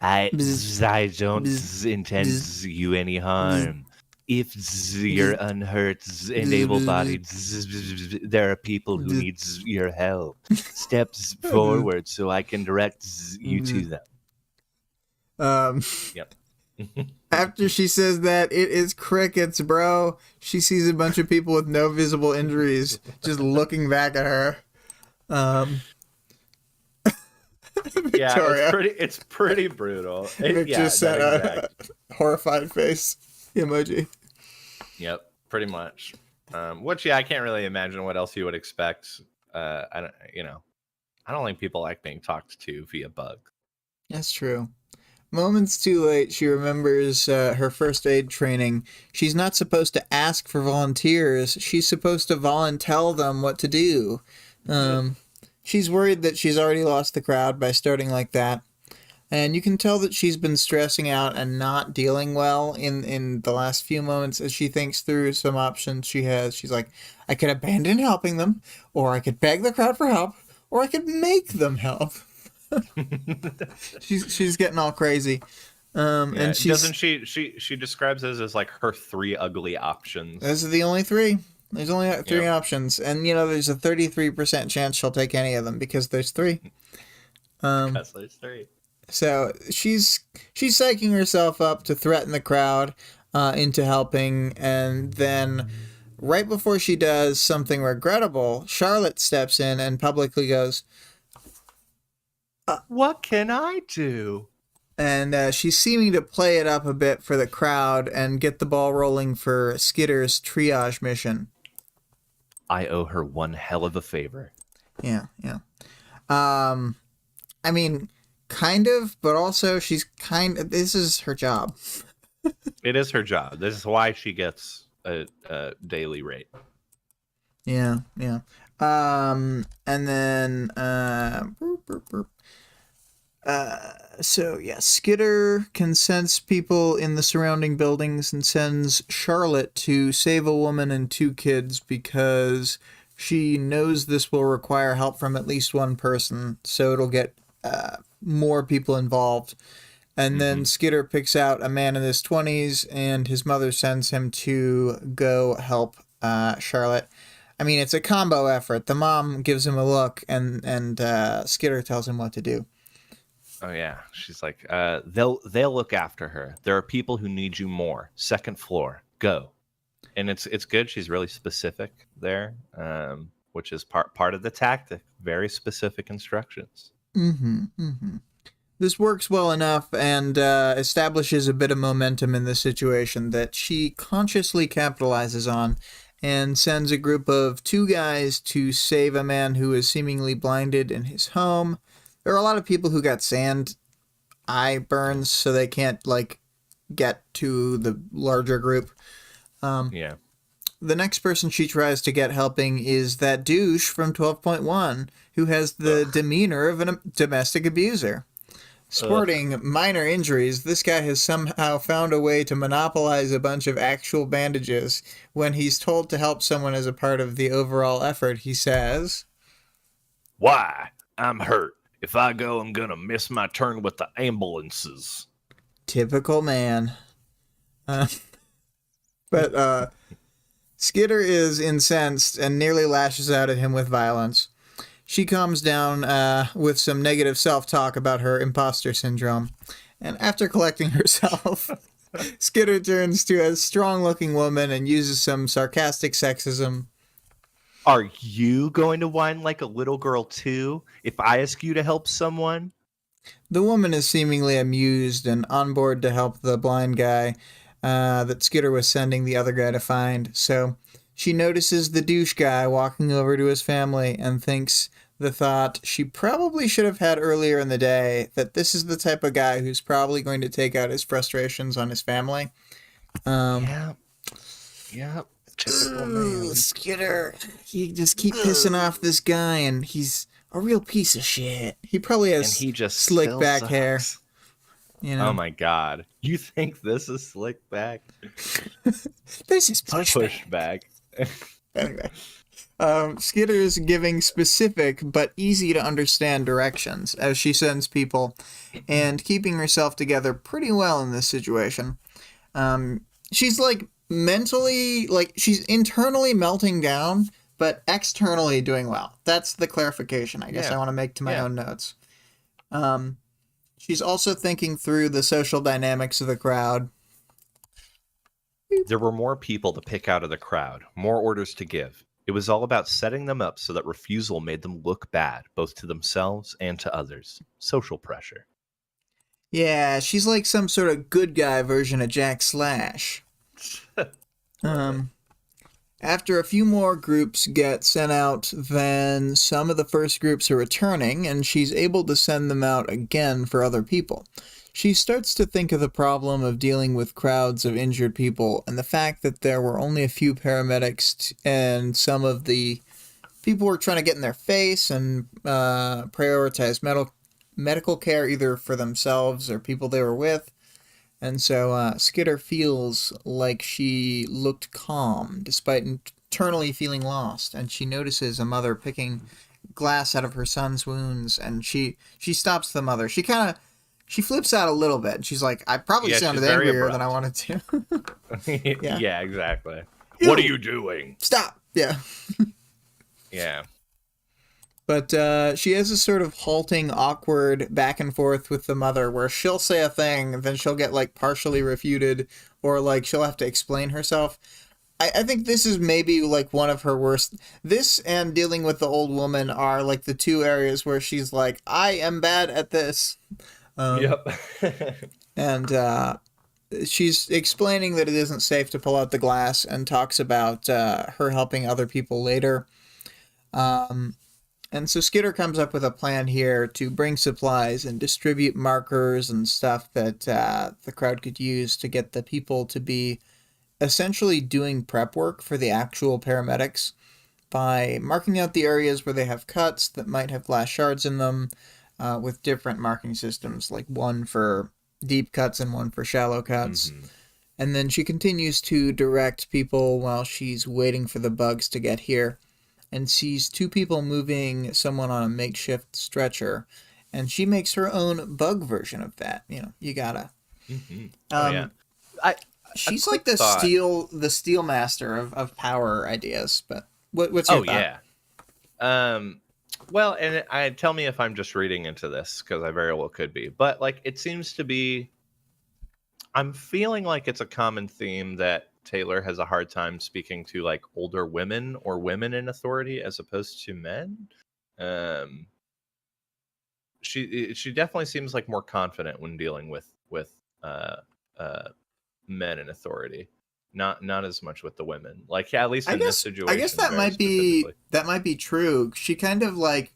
I bzz, don't bzz, intend bzz, you any bzz, harm. If you're bzz, unhurt and bzz, able-bodied, there are people who bzz, need your help. Step bzz, forward so I can direct you to bzz. them. Yep. After she says that, it is crickets, bro. She sees a bunch of people with no visible injuries just looking back at her. Victoria. Yeah, it's pretty brutal. Vic just sent a horrified face emoji. Yep, pretty much. Which I can't really imagine what else you would expect. I don't think people like being talked to via bug. That's true. Moments too late, she remembers her first aid training. She's not supposed to ask for volunteers. She's supposed to volunteer them what to do. She's worried that she's already lost the crowd by starting like that. And you can tell that she's been stressing out and not dealing well in the last few moments as she thinks through some options she has. She's like, I could abandon helping them, or I could beg the crowd for help, or I could make them help. she's getting all crazy. And doesn't she describes it as like her 3 ugly options. Those are the only 3. There's only 3 options, and there's a 33% chance she'll take any of them because there's 3. Because there's 3. So she's psyching herself up to threaten the crowd into helping, and then right before she does something regrettable, Charlotte steps in and publicly goes, what can I do? And she's seeming to play it up a bit for the crowd and get the ball rolling for Skitter's triage mission. I owe her one hell of a favor. Yeah. I mean, kind of, but also she's this is her job. It is her job. This is why she gets a daily rate. Yeah. And then Skitter can sense people in the surrounding buildings and sends Charlotte to save a woman and 2 kids because she knows this will require help from at least one person, so it'll get more people involved. And then Skitter picks out a man in his 20s, and his mother sends him to go help Charlotte. I mean, it's a combo effort. The mom gives him a look, and Skitter tells him what to do. Oh yeah, she's like, they'll look after her. There are people who need you more. 2nd floor, go. And it's good. She's really specific there, which is part of the tactic. Very specific instructions. This works well enough and establishes a bit of momentum in this situation that she consciously capitalizes on, and sends a group of 2 guys to save a man who is seemingly blinded in his home. There are a lot of people who got sand eye burns, so they can't get to the larger group. Yeah. The next person she tries to get helping is that douche from 12.1 who has the demeanor of a domestic abuser. Sporting minor injuries, this guy has somehow found a way to monopolize a bunch of actual bandages. When he's told to help someone as a part of the overall effort, he says, why? I'm hurt. If I go, I'm gonna miss my turn with the ambulances. Typical man. But Skitter is incensed and nearly lashes out at him with violence. She calms down with some negative self-talk about her imposter syndrome. And after collecting herself, Skitter turns to a strong-looking woman and uses some sarcastic sexism. Are you going to whine like a little girl too, if I ask you to help someone? The woman is seemingly amused and on board to help the blind guy that Skitter was sending the other guy to find. So she notices the douche guy walking over to his family and thinks the thought she probably should have had earlier in the day, that this is the type of guy who's probably going to take out his frustrations on his family. Yeah. Typical man. Skitter, you just keep pissing off this guy, and he's a real piece of shit. He probably has and he just slick back sucks. hair. you Oh know. my god. You think this is slick back? This is It's pushed back. Anyway. Skitter's giving specific but easy to understand directions as she sends people and keeping herself together pretty well in this situation. She's like mentally, like she's internally melting down, but externally doing well. That's the clarification I guess I want to make to my own notes. She's also thinking through the social dynamics of the crowd. There were more people to pick out of the crowd, more orders to give. It was all about setting them up so that refusal made them look bad, both to themselves and to others. Social pressure. Yeah, she's like some sort of good guy version of Jack Slash. After a few more groups get sent out, then some of the first groups are returning, and she's able to send them out again for other people. She starts to think of the problem of dealing with crowds of injured people, and the fact that there were only a few paramedics, and some of the people were trying to get in their face and prioritize medical care either for themselves or people they were with. And so Skitter feels like she looked calm despite internally feeling lost. And she notices a mother picking glass out of her son's wounds. And she stops the mother. She flips out a little bit. She's like, I probably sounded angrier than I wanted to. Yeah, exactly. What are you doing? Stop. Yeah. Yeah. But she has a sort of halting, awkward back and forth with the mother where she'll say a thing, then she'll get like partially refuted, or like she'll have to explain herself. I think this is maybe like one of her worst. This and dealing with the old woman are like the two areas where she's like, I am bad at this. Yep. And she's explaining that it isn't safe to pull out the glass and talks about her helping other people later. And so Skitter comes up with a plan here to bring supplies and distribute markers and stuff that the crowd could use to get the people to be essentially doing prep work for the actual paramedics by marking out the areas where they have cuts that might have glass shards in them with different marking systems, like one for deep cuts and one for shallow cuts. Mm-hmm. And then she continues to direct people while she's waiting for the bugs to get here, and sees two people moving someone on a makeshift stretcher, and she makes her own bug version of that. You know, you gotta. Mm-hmm. She's like the steel master of power ideas. But what's your thought? Yeah. Well, and tell me if I'm just reading into this, because I very well could be. But like, it seems to be. I'm feeling like it's a common theme that Taylor has a hard time speaking to like older women or women in authority as opposed to men. She definitely seems like more confident when dealing with men in authority. Not as much with the women. Like, yeah, at least in this situation. I guess that might be true. She kind of like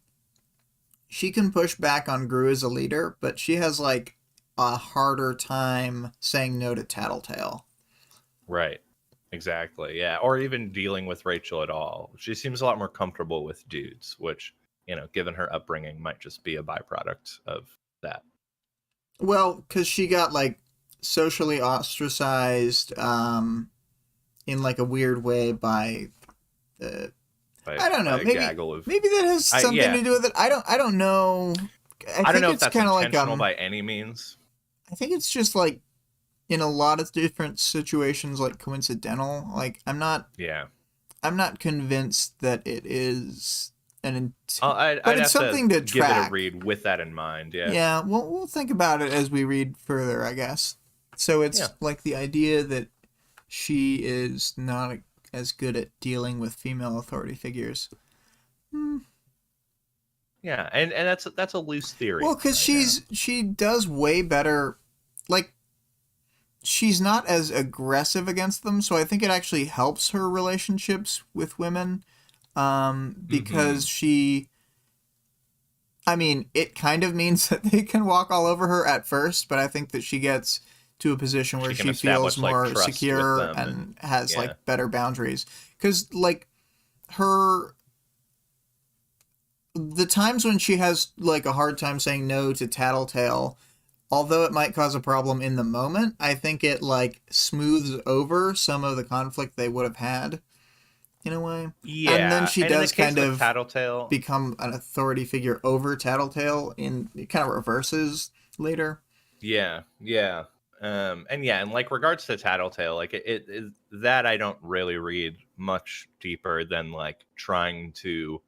she can push back on Gru as a leader, but she has like a harder time saying no to Tattletale. Right. Exactly. Yeah. Or even dealing with Rachel at all. She seems a lot more comfortable with dudes, which, you know, given her upbringing, might just be a byproduct of that. Well, because she got like socially ostracized in like a weird way by the. I don't know. Maybe that has something to do with it. I don't know. I don't know if that's intentional by any means. I think it's just like, in a lot of different situations, like coincidental. Like I'm not convinced that it is but it's something to track. Give it a read with that in mind. Yeah. Yeah. We'll think about it as we read further, I guess. So it's like the idea that she is not as good at dealing with female authority figures. Yeah, and that's a loose theory. Well, because she does way better. Like, she's not as aggressive against them, so I think it actually helps her relationships with women, because she. I mean, it kind of means that they can walk all over her at first, but I think that she gets to a position where she feels more secure and has like better boundaries. Because like the times when she has like a hard time saying no to Tattletale, although it might cause a problem in the moment, I think it like smooths over some of the conflict they would have had in a way. And then Yeah, she and in the does case kind with of Tattletale, become an authority figure over Tattletale it kind of reverses later. yeah. And yeah, in like regards to Tattletale, like it that I don't really read much deeper than like trying to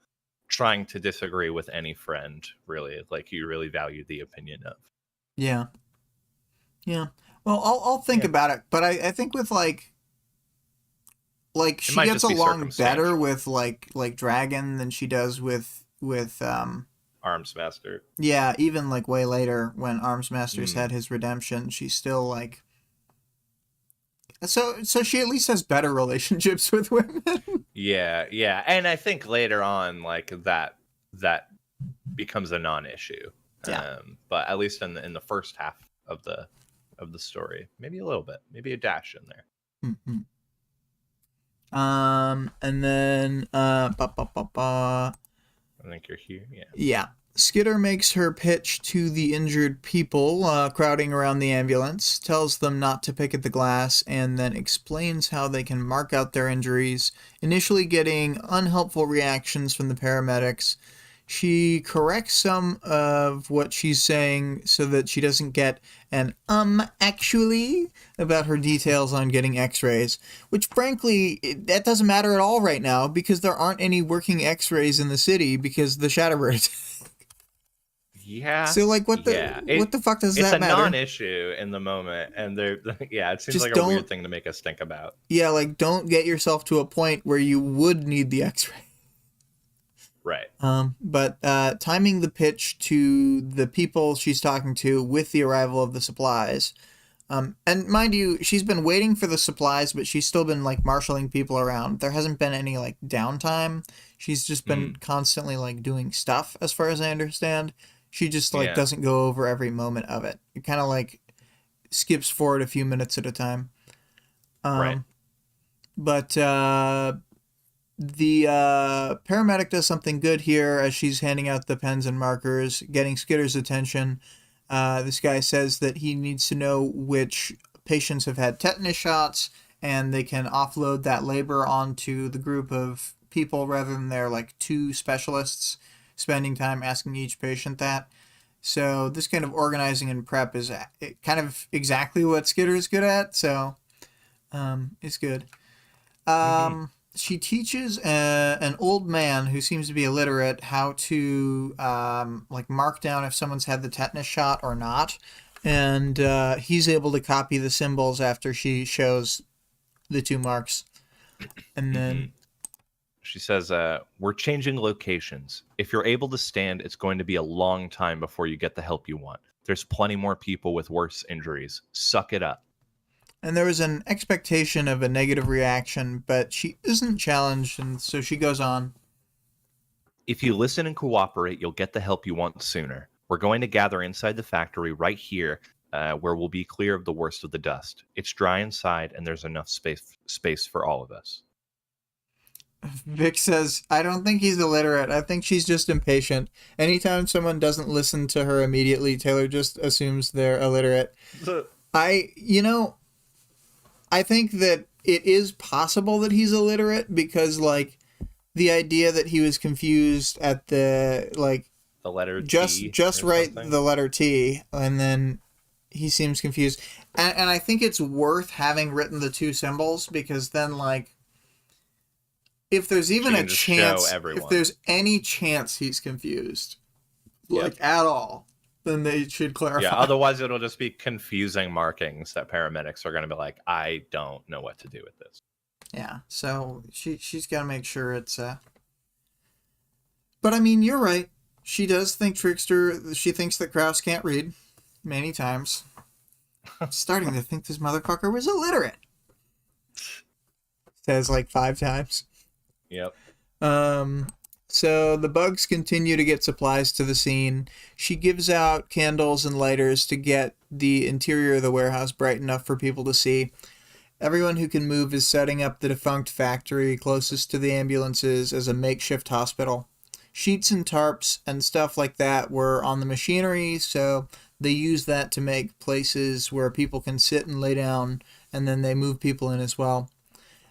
disagree with any friend, really. Like you really value the opinion of. Yeah. Yeah. Well, I'll think Yeah. about it, but I think with like It she might gets just be along better circumstantial. with like Dragon than she does with Arms Master. yeah, even like way later when Arms Masters Mm. had his redemption, she's still like so she at least has better relationships with women. Yeah. And I think later on, like that becomes a non-issue. Yeah. But at least in the first half of the story, maybe a little bit, maybe a dash in there. Mm-hmm. And then I think you're here. Yeah. yeah. Skitter makes her pitch to the injured people crowding around the ambulance, tells them not to pick at the glass, and then explains how they can mark out their injuries, initially getting unhelpful reactions from the paramedics. She corrects some of what she's saying so that she doesn't get an actually about her details on getting x-rays, which frankly, that doesn't matter at all right now because there aren't any working x-rays in the city because the Shadowbird. Yeah. So like what the fuck does that matter? It's a non-issue in the moment, and yeah, it seems Just like a weird thing to make us think about. Yeah, like don't get yourself to a point where you would need the x-ray. Right. But timing the pitch to the people she's talking to with the arrival of the supplies. And mind you, she's been waiting for the supplies, but she's still been like marshaling people around. There hasn't been any like downtime. She's just been constantly like doing stuff, as far as I understand. She just like doesn't go over every moment of it. It kind of like skips forward a few minutes at a time. Right. But the paramedic does something good here as she's handing out the pens and markers, getting Skitter's attention. This guy says that he needs to know which patients have had tetanus shots, and they can offload that labor onto the group of people rather than their like two specialists spending time asking each patient that. So this kind of organizing and prep is kind of exactly what Skitter is good at. So it's good. She teaches an old man who seems to be illiterate how to like mark down if someone's had the tetanus shot or not, and he's able to copy the symbols after she shows the two marks. And then she says, we're changing locations. If you're able to stand, it's going to be a long time before you get the help you want. There's plenty more people with worse injuries. Suck it up. And there was an expectation of a negative reaction, but she isn't challenged, and so she goes on. If you listen and cooperate, you'll get the help you want sooner. We're going to gather inside the factory right here, where we'll be clear of the worst of the dust. It's dry inside, and there's enough space for all of us. Vic says, I don't think he's illiterate. I think she's just impatient. Anytime someone doesn't listen to her immediately, Taylor just assumes they're illiterate. I think that it is possible that he's illiterate because, like, the idea that he was confused at the, like... The letter T. Just write the letter T, and then he seems confused. And I think it's worth having written the two symbols, because then, like, if there's even a chance... If there's any chance he's confused, like, at all... then they should clarify. Yeah, otherwise it'll just be confusing markings that paramedics are going to be like, I don't know what to do with this. Yeah, so she's got to make sure it's... But, I mean, you're right. She does think Trickster... She thinks that Krause can't read many times. I'm starting to think this motherfucker was illiterate. Says like 5 times. Yep. So the bugs continue to get supplies to the scene. She gives out candles and lighters to get the interior of the warehouse bright enough for people to see. Everyone who can move is setting up the defunct factory closest to the ambulances as a makeshift hospital. Sheets and tarps and stuff like that were on the machinery, so they use that to make places where people can sit and lay down, and then they move people in as well.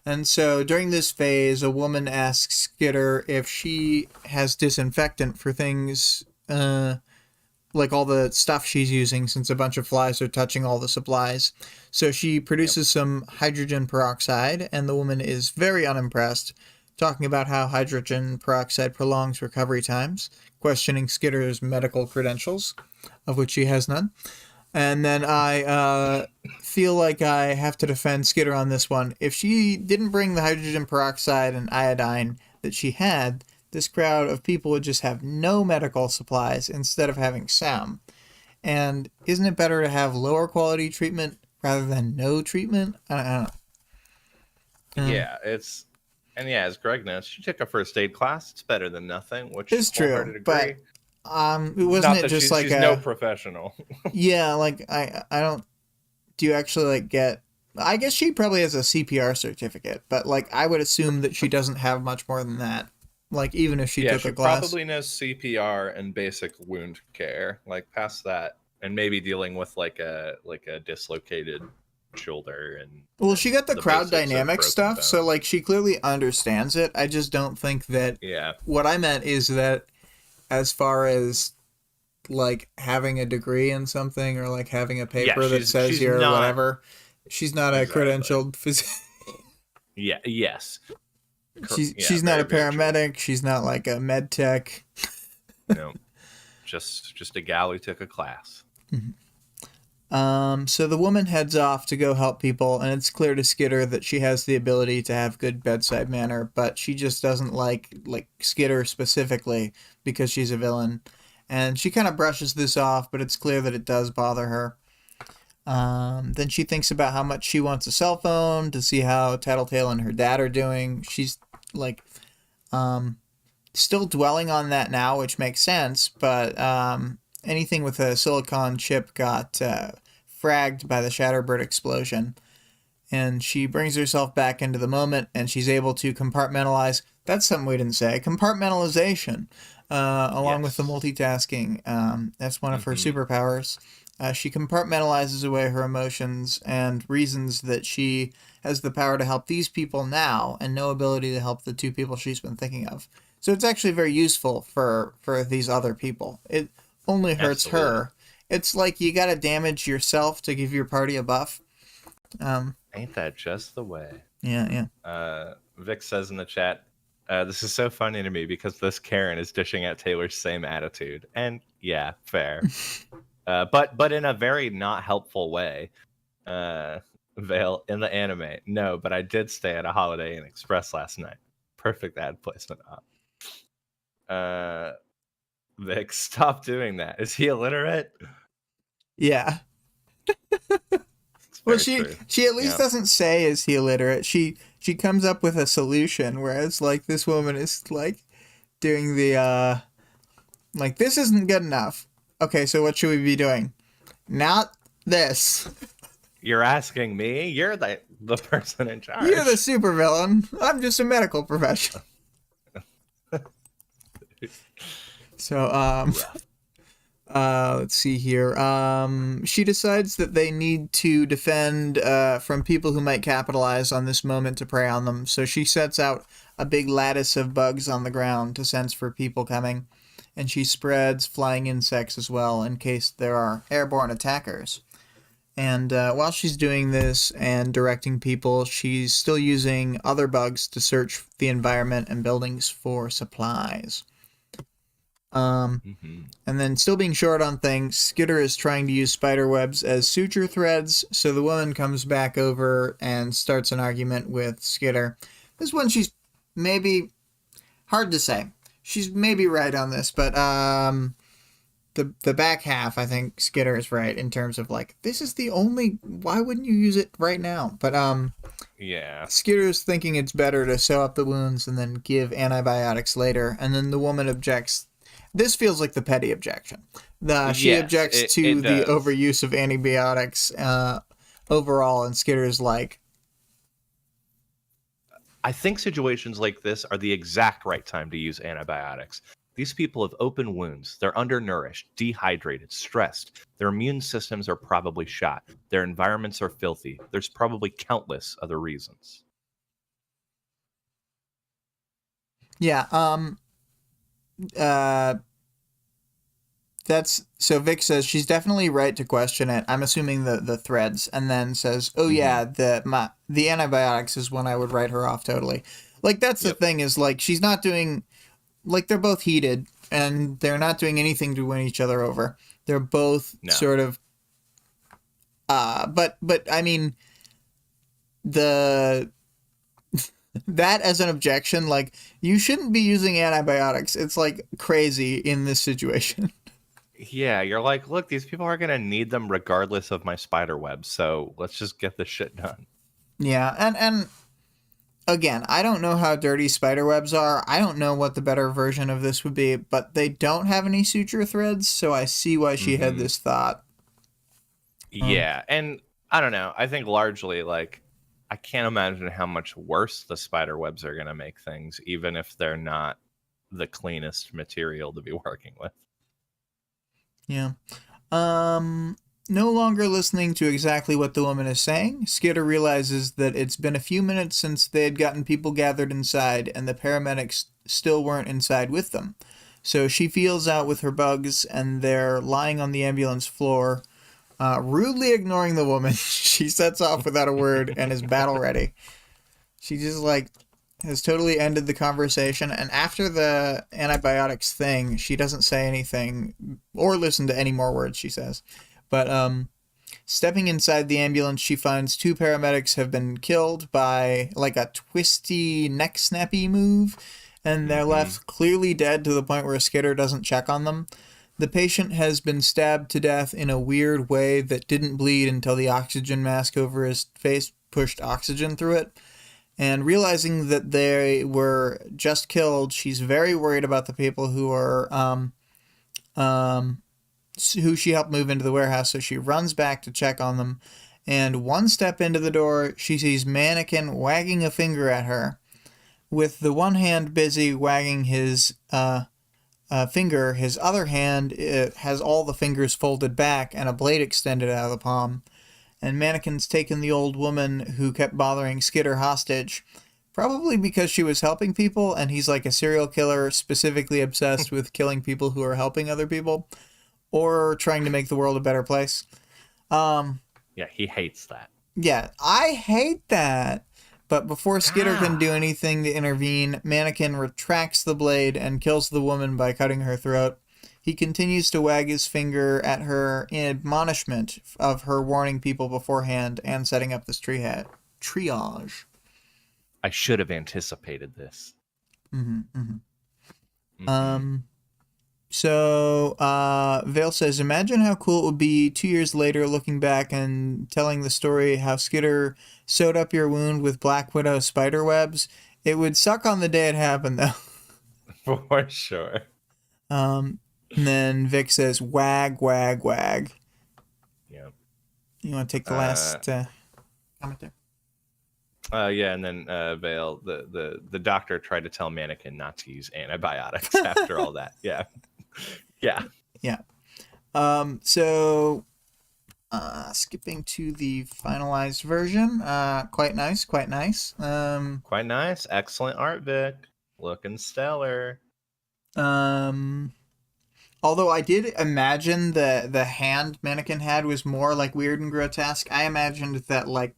And so during this phase, a woman asks Skitter if she has disinfectant for things, like all the stuff she's using, since a bunch of flies are touching all the supplies. So she produces some hydrogen peroxide, and the woman is very unimpressed, talking about how hydrogen peroxide prolongs recovery times, questioning Skitter's medical credentials, of which she has none. And then I feel like I have to defend Skitter on this one. If she didn't bring the hydrogen peroxide and iodine that she had, this crowd of people would just have no medical supplies instead of having some. And isn't it better to have lower quality treatment rather than no treatment? I don't know. Yeah, as Greg knows, she took a first aid class. It's better than nothing, which It's true, but it wasn't Not it that just she's, like she's no professional. Yeah, like I don't. Do you actually like get? I guess she probably has a CPR certificate, but like I would assume that she doesn't have much more than that. Like even if she took a class, probably knows CPR and basic wound care. Like past that, and maybe dealing with like a dislocated shoulder and. Well, she got the crowd basics of dynamic broken stuff, bone. so like she clearly understands it. I just don't think that. Yeah. What I meant is that, as far as like having a degree in something or like having a paper that says you're whatever, she's not a credentialed physician. Yeah. Yes. She's not a paramedic. She's not like a med tech. No, just a gal who took a class. So the woman heads off to go help people, and it's clear to Skitter that she has the ability to have good bedside manner, but she just doesn't like Skitter specifically because she's a villain. And she kind of brushes this off, but it's clear that it does bother her. Then she thinks about how much she wants a cell phone to see how Tattletale and her dad are doing. She's like still dwelling on that now, which makes sense, but anything with a silicon chip got fragged by the Shatterbird explosion. And she brings herself back into the moment, and she's able to compartmentalize. That's something we didn't say. Compartmentalization, along with the multitasking. That's one of her superpowers. She compartmentalizes away her emotions and reasons that she has the power to help these people now and no ability to help the two people she's been thinking of. So it's actually very useful for these other people. It only hurts her. It's like you gotta damage yourself to give your party a buff. Ain't that just the way? Yeah. Vic says in the chat, this is so funny to me because this Karen is dishing out Taylor's same attitude. And yeah, fair. But in a very not helpful way. Vale, in the anime. No, but I did stay at a Holiday Inn Express last night. Perfect ad placement up. Vic, stop doing that. Is he illiterate? Yeah. Well, she at least doesn't say is he illiterate. She comes up with a solution, whereas like this woman is like doing the like this isn't good enough. Okay, so what should we be doing? Not this. You're asking me? You're the person in charge. You're the supervillain. I'm just a medical professional. So let's see here. She decides that they need to defend from people who might capitalize on this moment to prey on them. So she sets out a big lattice of bugs on the ground to sense for people coming. And she spreads flying insects as well in case there are airborne attackers. And while she's doing this and directing people, she's still using other bugs to search the environment and buildings for supplies. And then still being short on things, Skitter is trying to use spider webs as suture threads, so the woman comes back over and starts an argument with Skitter. This one she's maybe... hard to say. She's maybe right on this, but the back half, I think Skitter is right in terms of like, this is the only... why wouldn't you use it right now? But yeah, Skitter's thinking it's better to sew up the wounds and then give antibiotics later, and then the woman objects. This feels like the petty objection. She objects to the overuse of antibiotics overall, and Skitter's like... I think situations like this are the exact right time to use antibiotics. These people have open wounds. They're undernourished, dehydrated, stressed. Their immune systems are probably shot. Their environments are filthy. There's probably countless other reasons. Yeah. Uh, That's so Vic says she's definitely right to question it. I'm assuming the threads, and then says, "Oh yeah, the antibiotics is when I would write her off totally." Like that's the Yep. thing is like she's not doing like they're both heated and they're not doing anything to win each other over. They're both No. sort of but I mean the that as an objection, like you shouldn't be using antibiotics. It's like crazy in this situation. Yeah, you're like, look, these people are gonna need them regardless of my spider web, so let's just get this shit done. Yeah, and again, I don't know how dirty spider webs are. I don't know what the better version of this would be, but they don't have any suture threads, so I see why she had Mm-hmm. this thought. Yeah, and I don't know. I think largely, like, I can't imagine how much worse the spider webs are gonna make things, even if they're not the cleanest material to be working with. Yeah. No longer listening to exactly what the woman is saying, Skitter realizes that it's been a few minutes since they had gotten people gathered inside, and the paramedics still weren't inside with them. So she feels out with her bugs, and they're lying on the ambulance floor, rudely ignoring the woman. She sets off without a word and is battle ready. She just like has totally ended the conversation, and after the antibiotics thing, she doesn't say anything or listen to any more words she says. But stepping inside the ambulance, she finds two paramedics have been killed by like a twisty neck snappy move, and they're Mm-hmm. left clearly dead to the point where Skitter doesn't check on them. The patient has been stabbed to death in a weird way that didn't bleed until the oxygen mask over his face pushed oxygen through it. And realizing that they were just killed, she's very worried about the people um, who she helped move into the warehouse. So she runs back to check on them. And one step into the door, she sees Mannequin wagging a finger at her, with the one hand busy wagging his finger. His other hand has all the fingers folded back and a blade extended out of the palm. And Mannequin's taken the old woman who kept bothering Skitter hostage, probably because she was helping people, and he's like a serial killer specifically obsessed with killing people who are helping other people or trying to make the world a better place. Um, Yeah, he hates that. yeah, I hate that. But before Skitter can do God. anything to intervene, Mannequin retracts the blade and kills the woman by cutting her throat. He continues to wag his finger at her in admonishment of her warning people beforehand and setting up this triage. I should have anticipated this. Mm-hmm, mm-hmm. Mm-hmm. Um, Vale says, imagine how cool it would be 2 years later looking back and telling the story how Skitter sewed up your wound with Black Widow spider webs. It would suck on the day it happened, though. For sure. And then Vic says, wag, wag, wag. Yeah. You want to take the last comment there? Yeah, and then Vale, the doctor tried to tell Mannequin not to use antibiotics after all that. Yeah. Yeah. Yeah. Skipping to the finalized version. Quite nice, quite nice. Quite nice. Excellent art, Vic. Looking stellar. Although I did imagine the hand Mannequin had was more like weird and grotesque. I imagined that like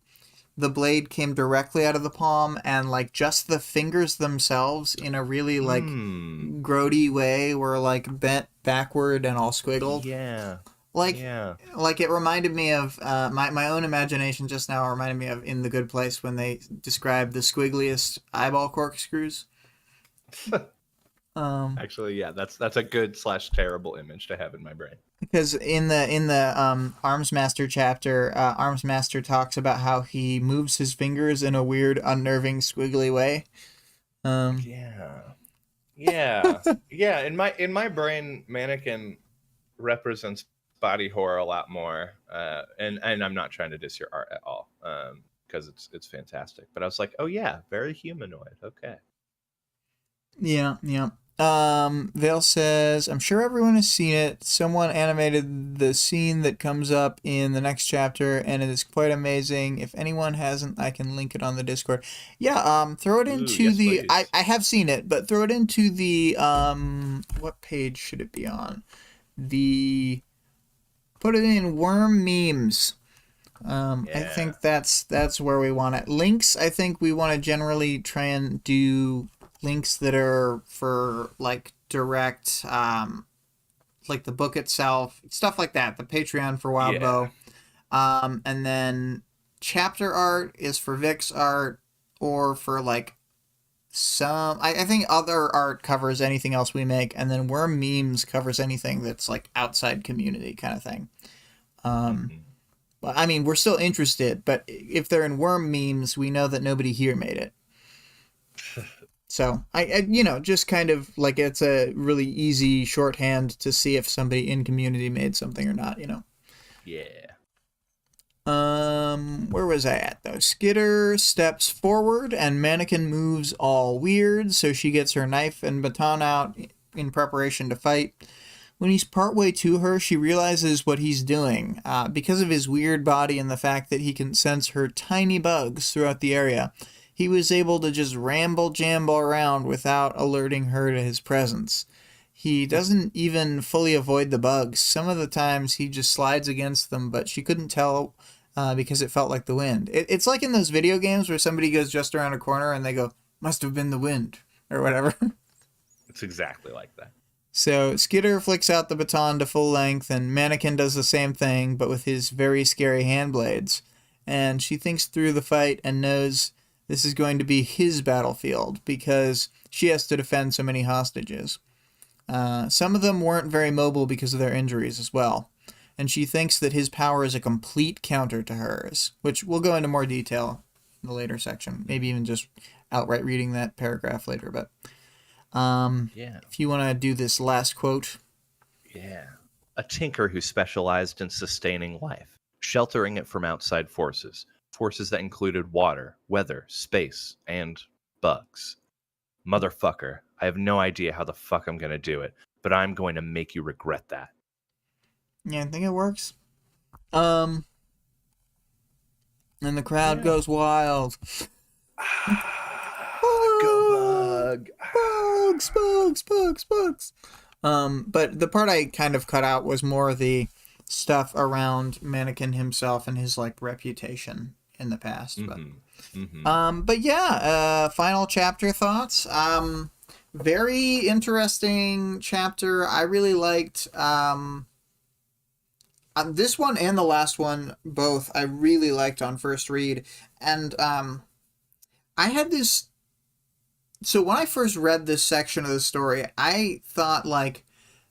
the blade came directly out of the palm and like just the fingers themselves in a really like grody way were like bent backward and all squiggled. Yeah. Like Yeah. like it reminded me of my own imagination just now reminded me of In the Good Place when they described the squiggliest eyeball corkscrews. Actually, yeah, that's a good / terrible image to have in my brain. Because in the Arms Master chapter, Arms Master talks about how he moves his fingers in a weird, unnerving, squiggly way. Yeah. Yeah. Yeah. In my brain, Mannequin represents body horror a lot more. And I'm not trying to diss your art at all. Because it's fantastic. But I was like, oh yeah, very humanoid. Okay. Yeah, yeah. Vale says, I'm sure everyone has seen it. Someone animated the scene that comes up in the next chapter, and it is quite amazing. If anyone hasn't, I can link it on the Discord. Yeah, throw it Ooh, into yes, the, please. I have seen it, but throw it into the, what page should it be on? Put it in worm memes. I Yeah. think that's where we want it. Links, I think we want to generally try and do links that are for like direct, like the book itself, stuff like that. The Patreon for Yeah. Wildbow, and then chapter art is for Vic's art or for like some. I think other art covers anything else we make, and then Worm memes covers anything that's like outside community kind of thing. Um, Hmm. well, I mean, we're still interested, but if they're in worm memes, we know that nobody here made it. So just kind of like it's a really easy shorthand to see if somebody in community made something or not. Yeah. Where was I at though? Skitter steps forward and Mannequin moves all weird, so she gets her knife and baton out in preparation to fight. When he's partway to her, she realizes what he's doing. Because of his weird body and the fact that he can sense her tiny bugs throughout the area, he was able to just jamble around without alerting her to his presence. He doesn't even fully avoid the bugs. Some of the times he just slides against them, but she couldn't tell because it felt like the wind. It's like in those video games where somebody goes just around a corner and they go, must have been the wind, or whatever. It's exactly like that. So Skitter flicks out the baton to full length, and Mannequin does the same thing, but with his very scary hand blades. And she thinks through the fight and knows this is going to be his battlefield because she has to defend so many hostages. Some of them weren't very mobile because of their injuries as well. And she thinks that his power is a complete counter to hers, which we'll go into more detail in the later section. Maybe even just outright reading that paragraph later. But Yeah. if you want to do this last quote. Yeah. A tinker who specialized in sustaining life, sheltering it from outside forces, forces that included water, weather, space, and bugs. Motherfucker, I have no idea how the fuck I'm gonna do it, but I'm going to make you regret that. Yeah, I think it works. Um, and the crowd Yeah. goes wild. Go Oh, bug. bugs, bugs, bugs, bugs. But the part I kind of cut out was more the stuff around Mannequin himself and his like reputation in the past. But Mm-hmm. Mm-hmm. but yeah, final chapter thoughts. Very interesting chapter. I really liked this one and the last one both. I really liked on first read, and I had this. So when I first read this section of the story, I thought like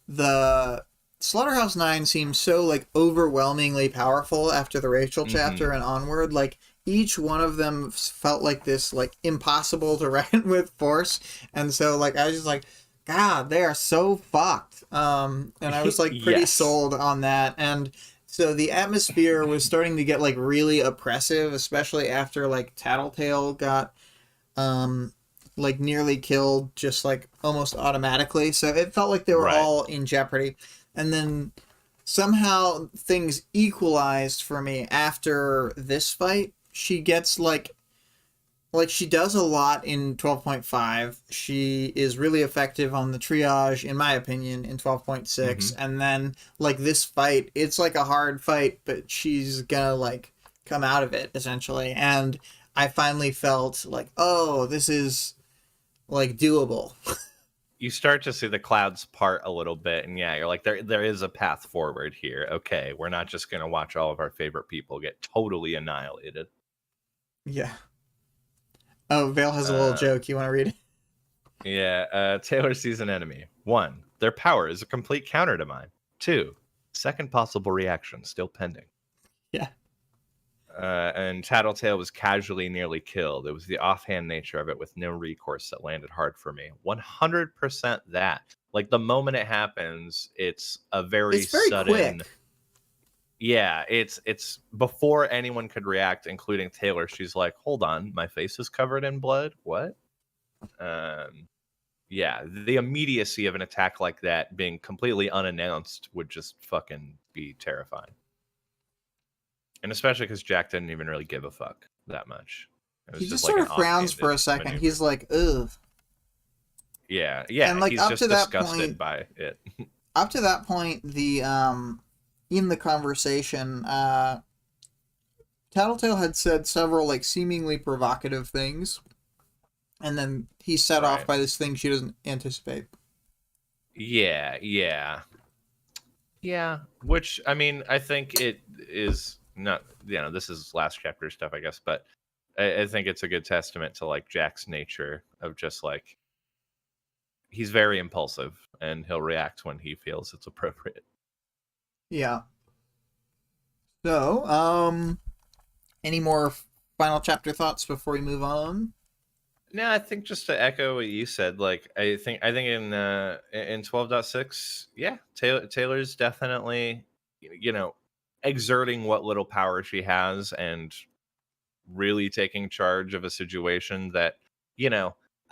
the Slaughterhouse Nine seemed so like overwhelmingly powerful after the Rachel Mm-hmm. chapter and onward. Like each one of them felt like this like impossible to reckon with force, and so like I was just like, God, they are so fucked. And I was like pretty Yes. sold on that, and so the atmosphere was starting to get like really oppressive, especially after like Tattletale got um like nearly killed just like almost automatically. So it felt like they were Right. all in jeopardy. And then somehow things equalized for me after this fight. She gets like she does a lot in 12.5. She is really effective on the triage in my opinion in 12.6, Mm-hmm. and then like this fight, it's like a hard fight, but she's gonna like come out of it essentially. And I finally felt like, oh, this is like doable. You start to see the clouds part a little bit, and yeah, you're like, there is a path forward here. Okay, we're not just gonna watch all of our favorite people get totally annihilated. Yeah. Oh, Vale has a little Uh, joke. You want to read it? yeah. Taylor sees an enemy. 1, their power is a complete counter to mine. 2, second possible reaction still pending. Yeah. And Tattletale was casually nearly killed. It was the offhand nature of it with no recourse that landed hard for me. 100% that. Like the moment it happens, it's a very It's very sudden. quick. Yeah, it's before anyone could react, including Taylor. She's like, "Hold on, my face is covered in blood. What?" Um, yeah, the immediacy of an attack like that being completely unannounced would just fucking be terrifying. And especially because Jack didn't even really give a fuck that much. It He was just just like sort an of frowns for offhanded a second. maneuver. He's like, ugh. Yeah, And like he's just disgusted by it. up to that point, the in the conversation, Tattletale had said several like seemingly provocative things, and then he's set off Right. by this thing she doesn't anticipate. Yeah. Which, I mean, I think it is not, this is last chapter stuff, I guess, but I think it's a good testament to like Jack's nature of just like, he's very impulsive and he'll react when he feels it's appropriate. Yeah. So, any more final chapter thoughts before we move on? No, I think just to echo what you said, like I think in 12.6, yeah, Taylor's definitely, exerting what little power she has and really taking charge of a situation that,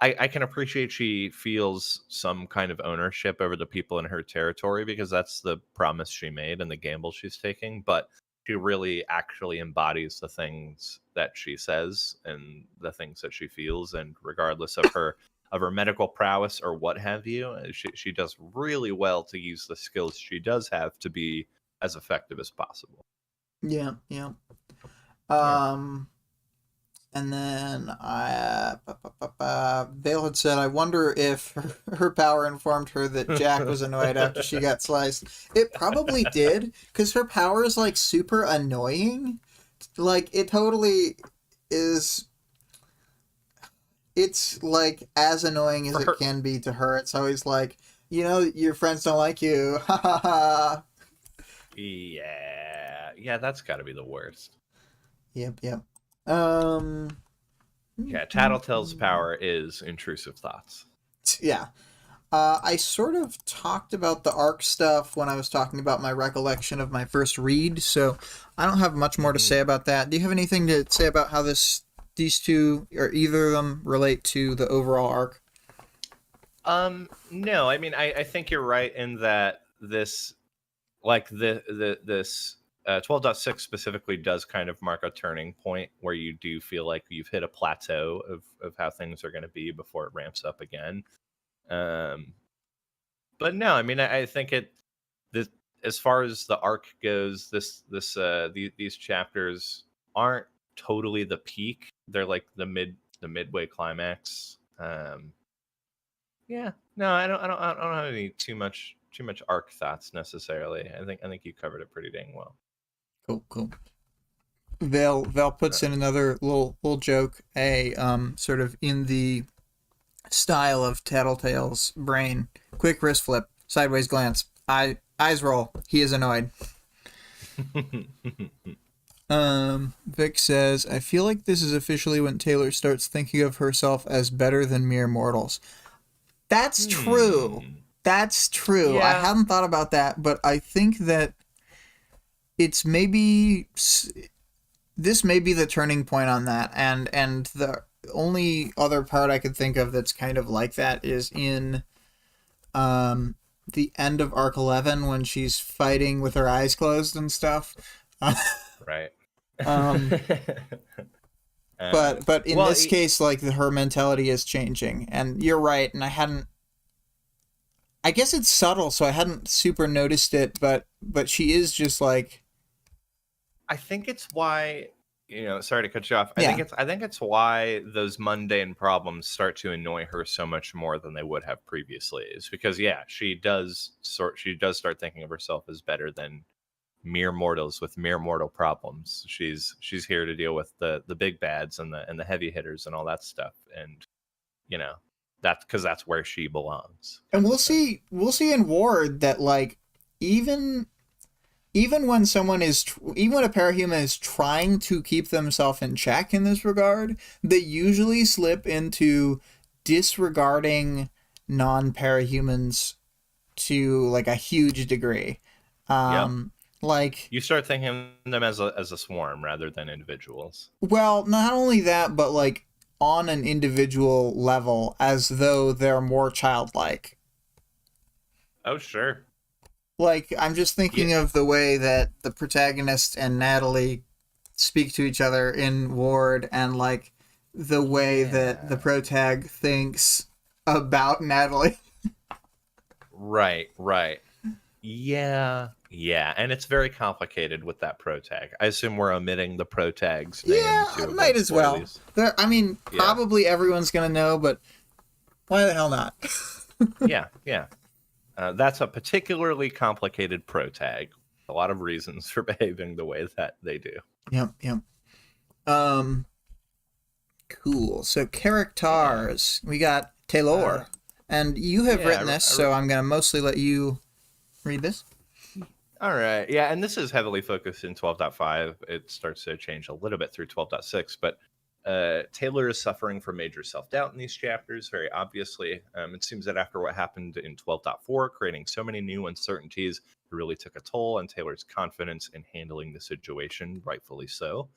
I can appreciate she feels some kind of ownership over the people in her territory because that's the promise she made and the gamble she's taking. But she really actually embodies the things that she says and the things that she feels. And regardless of her medical prowess or what have you, she does really well to use the skills she does have to be as effective as possible. Yeah. And then Vale had said, I wonder if her power informed her that Jack was annoyed after she got sliced. It probably did, because her power is, like, super annoying. Like, it totally is... It's, like, as annoying as it can be to her. It's always like, your friends don't like you. Ha ha ha. Yeah, that's got to be the worst. Yep. Yeah, Tattletale's power is intrusive thoughts. Yeah. I sort of talked about the arc stuff when I was talking about my recollection of my first read, so I don't have much more to say about that. Do you have anything to say about how these two, or either of them, relate to the overall arc? No, I mean, I think you're right in that this, like, this 12.6 specifically does kind of mark a turning point where you do feel like you've hit a plateau of how things are going to be before it ramps up again. But no, I mean, I think as far as the arc goes, these chapters aren't totally the peak. They're like the midway climax. Yeah, no, I don't have any too much arc thoughts necessarily. I think you covered it pretty dang well. Cool. Val puts in another little joke, sort of in the style of Tattletale's brain. Quick wrist flip, sideways glance, eyes roll. He is annoyed. Vic says, I feel like this is officially when Taylor starts thinking of herself as better than mere mortals. That's true. That's true. Yeah. I hadn't thought about that, but I think that it's this may be the turning point on that, and the only other part I could think of that's kind of like that is in the end of Arc 11 when she's fighting with her eyes closed and stuff. Right. But in this case, like, her mentality is changing, and you're right, and I guess it's subtle, so I hadn't super noticed it, but she is just like, I think it's why, sorry to cut you off. I think it's why those mundane problems start to annoy her so much more than they would have previously. Is because she does start thinking of herself as better than mere mortals with mere mortal problems. She's here to deal with the big bads and the heavy hitters and all that stuff, and that's because that's where she belongs. And we'll see in Ward that, like, even when someone even when a parahuman is trying to keep themselves in check in this regard, they usually slip into disregarding non-parahumans to, like, a huge degree. Like, you start thinking of them as a swarm rather than individuals. Well, not only that, but, like, on an individual level as though they're more childlike. Oh, sure. Like, I'm just Yeah. thinking of the way that the protagonist and Natalie speak to each other in Ward, and like the way that the Yeah. protag thinks about Natalie. Right, right. Yeah, and it's very complicated with that pro tag. I assume we're omitting the pro tag's name Yeah, to might avoid as well. spoilies. I mean, Yeah, probably everyone's gonna know, but why the hell not? yeah. That's a particularly complicated pro tag. A lot of reasons for behaving the way that they do. Yep. Um, cool. So Yeah. characters, we got Taylor, Uh, and you have yeah. written this, so I'm gonna mostly let you read this. All right. Yeah, and this is heavily focused in 12.5. It starts to change a little bit through 12.6, but Taylor is suffering from major self-doubt in these chapters, very obviously. It seems that after what happened in 12.4, creating so many new uncertainties, it really took a toll on Taylor's confidence in handling the situation, rightfully so.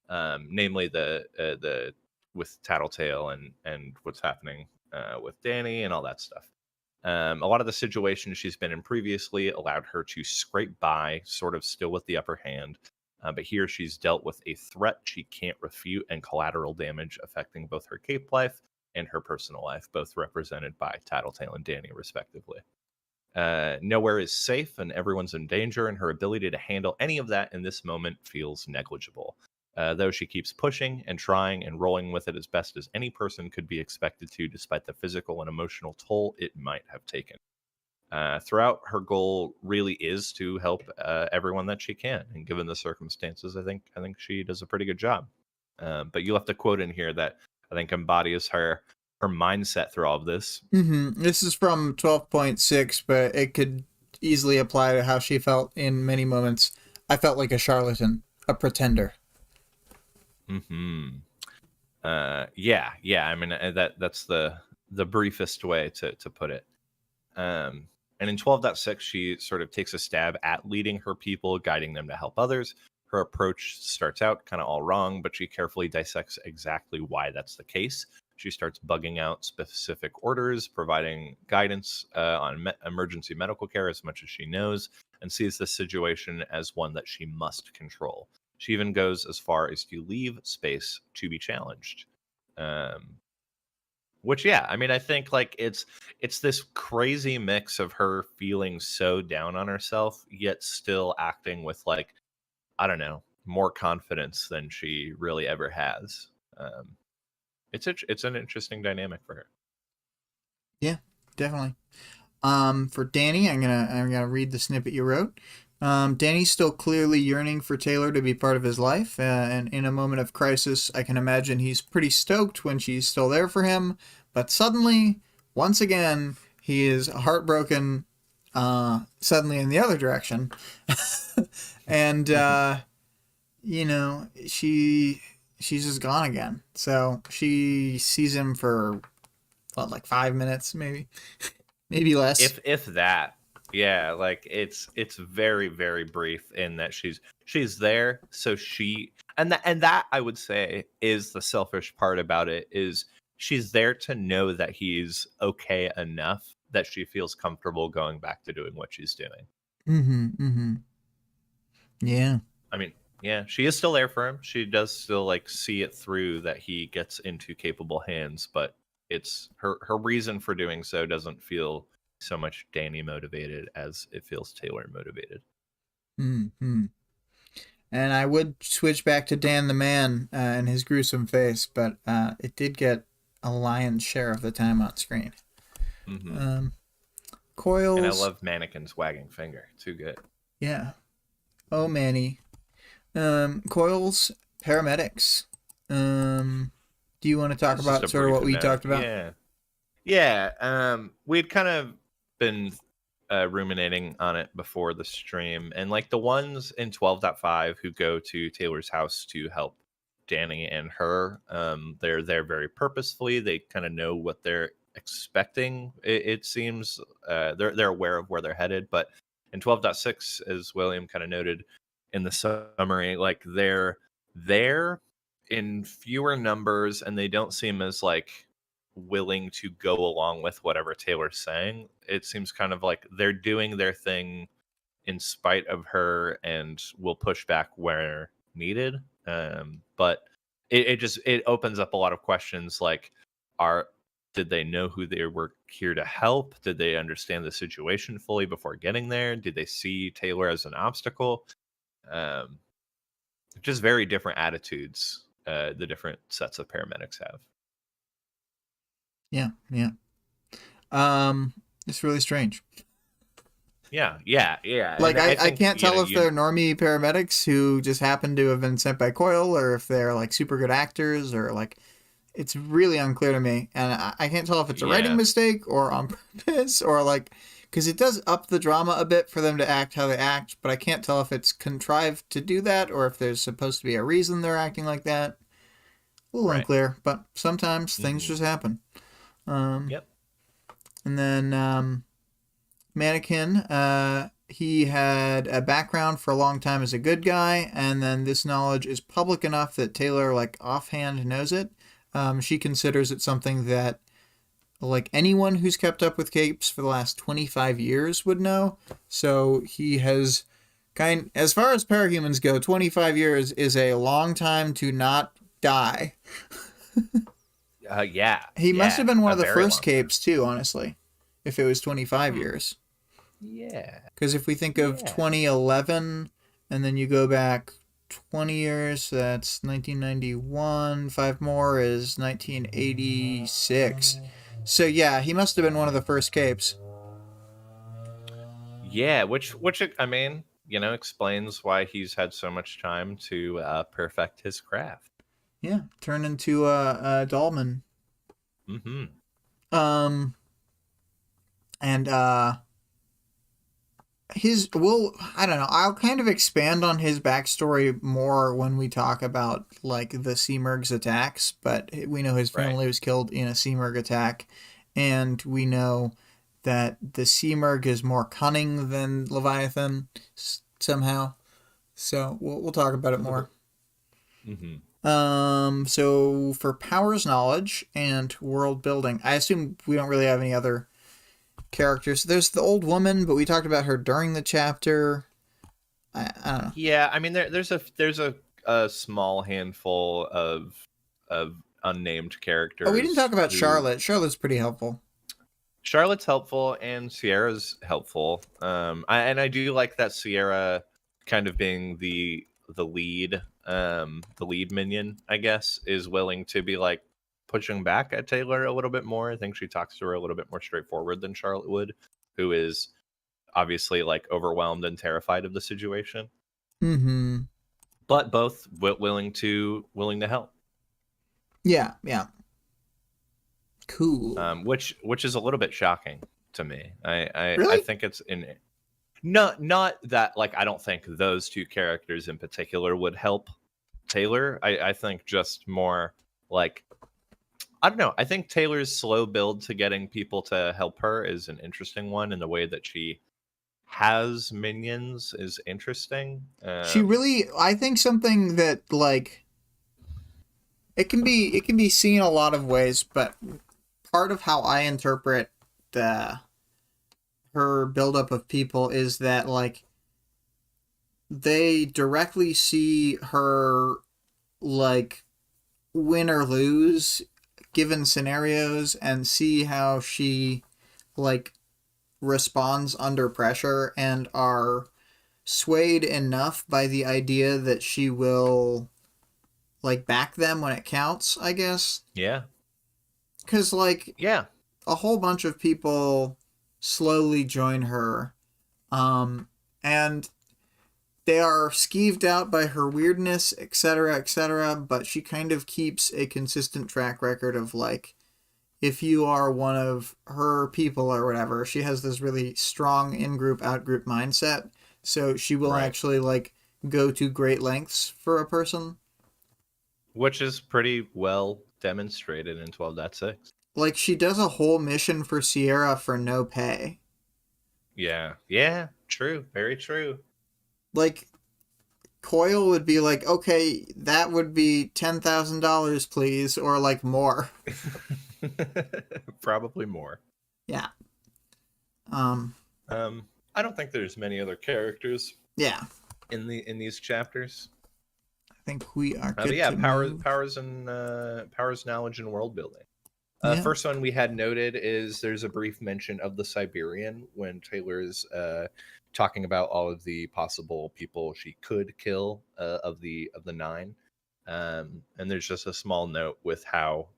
Namely the with Tattletale and what's happening with Danny and all that stuff. A lot of the situations she's been in previously allowed her to scrape by, sort of still with the upper hand. But here she's dealt with a threat she can't refute and collateral damage affecting both her cape life and her personal life, both represented by Tattletale and Danny, respectively. Nowhere is safe and everyone's in danger, and her ability to handle any of that in this moment feels negligible. Though she keeps pushing and trying and rolling with it as best as any person could be expected to, despite the physical and emotional toll it might have taken. Throughout, her goal really is to help everyone that she can, and given the circumstances, I think she does a pretty good job. But you left a quote in here that I think embodies her mindset through all of this. This is from 12.6, but it could easily apply to how she felt in many moments. I felt like a charlatan, a pretender. Hmm. Yeah. I mean, that's the briefest way to put it. And in 12.6, she sort of takes a stab at leading her people, guiding them to help others. Her approach starts out kind of all wrong, but she carefully dissects exactly why that's the case. She starts bugging out specific orders, providing guidance on emergency medical care as much as she knows, and sees the situation as one that she must control. She even goes as far as to leave space to be challenged. Um, which, yeah, I mean, I think like it's this crazy mix of her feeling so down on herself, yet still acting with like, I don't know, more confidence than she really ever has. It's an interesting dynamic for her. Yeah, definitely. For Danny, I'm gonna read the snippet you wrote. Danny's still clearly yearning for Taylor to be part of his life, and in a moment of crisis, I can imagine he's pretty stoked when she's still there for him. But suddenly, once again, he is heartbroken. Suddenly in the other direction, and she's just gone again. So she sees him for what, like 5 minutes, maybe less. If that, yeah, like it's very very brief in that she's there, so she and that I would say is the selfish part about it, is she's there to know that he's okay enough that she feels comfortable going back to doing what she's doing. Mm-hmm. Mm. Yeah. I mean, yeah, she is still there for him. She does still like see it through that he gets into capable hands, but it's her reason for doing so doesn't feel so much Danny motivated as it feels Taylor motivated. Mm-hmm. And I would switch back to Dan the Man and his gruesome face, but it did get a lion's share of the time on screen. Hmm. Um, And I Coils, love Mannequin's wagging finger. Too good. yeah. Oh, Manny. Coils, paramedics. Do you want to This talk is just about a sort of brief what we note. talked about? Yeah. We'd kind of been ruminating on it before the stream, and like the ones in 12.5 who go to Taylor's house to help Danny and her, they're there very purposefully. They kind of know what they're expecting. It seems they're aware of where they're headed, but in 12.6, as William kind of noted in the summary, like they're there in fewer numbers, and they don't seem as like willing to go along with whatever Taylor's saying. It seems kind of like they're doing their thing in spite of her and will push back where needed. But it opens up a lot of questions like, are did they know who they were here to help? Did they understand the situation fully before getting there? Did they see Taylor as an obstacle? Um, just very different attitudes the different sets of paramedics have. Yeah, yeah. It's really strange. Yeah. Like, And I I think, can't tell if they're normie paramedics who just happen to have been sent by Coyle, or if they're like super good actors, or like, it's really unclear to me, and I can't tell if it's a writing yeah, mistake or on purpose, or like, because it does up the drama a bit for them to act how they act, but I can't tell if it's contrived to do that or if there's supposed to be a reason they're acting like that. A little right. unclear, but sometimes things Hmm. just happen. Um, Yep. and then Mannequin, he had a background for a long time as a good guy, and then this knowledge is public enough that Taylor, like, offhand knows it. She considers it something that, like, anyone who's kept up with capes for the last 25 years would know. So he has as far as parahumans go, 25 years is a long time to not die. Yeah. He must have been one A of the very first long time. capes, too, honestly, if it was 25 Hmm. years. Yeah. Because if we think of Yeah. 2011, and then you go back 20 years, that's 1991. Five more is 1986. So yeah, he must have been one of the first capes. Yeah, which I mean, explains why he's had so much time to perfect his craft. Yeah, turn into a Dolman. Hmm. Um, and I don't know, I'll kind of expand on his backstory more when we talk about like the Seamerg's attacks, but we know his Right. family was killed in a Seamerg attack, and we know that the Seamerg is more cunning than Leviathan somehow. So we'll talk about it more. Hmm. So for powers knowledge and world building, I assume we don't really have any other characters. There's the old woman, but we talked about her during the chapter. I don't know. Yeah, I mean there's a small handful of unnamed Oh, we didn't talk characters about who Charlotte. Charlotte's pretty helpful. Charlotte's helpful and Sierra's helpful. And I do like that Sierra kind of being the lead, the lead minion, I guess, is willing to be like pushing back at Taylor a little bit more. I think she talks to her a little bit more straightforward than Charlotte would, who is obviously like overwhelmed and terrified of the situation, Mm-hmm. but both willing to help. Yeah, yeah. Cool. Which is a little bit shocking to me. I Really? think it's in not that like I don't think those two characters in particular would help Taylor. I think just more like I don't know. I think Taylor's slow build to getting people to help her is an interesting one, and the way that she has minions is interesting. She really, I think something that like it can be seen a lot of ways, but part of how I interpret the her buildup of people is that like they directly see her like win or lose given scenarios and see how she like responds under pressure and are swayed enough by the idea that she will like back them when it counts, I guess. Yeah, Cuz like yeah, a whole bunch of people slowly join her, um and they are skeeved out by her weirdness, etc., etc., but she kind of keeps a consistent track record of like if you are one of her people or whatever, she has this really strong in-group out-group mindset, so she will right. actually like go to great lengths for a person. Which is pretty well demonstrated in 12.6. Like she does a whole mission for Sierra for no pay. Yeah, yeah, true, very true. Like Coil would be like, okay, that would be $10,000, please, or like more. Probably more. Yeah. Um. I don't think there's many other characters Yeah. in these chapters. I think we are But good yeah, to move. powers, knowledge, and world building. Yeah. First one we had noted is there's a brief mention of the Siberian when Taylor's talking about all of the possible people she could kill of the nine, and there's just a small note with how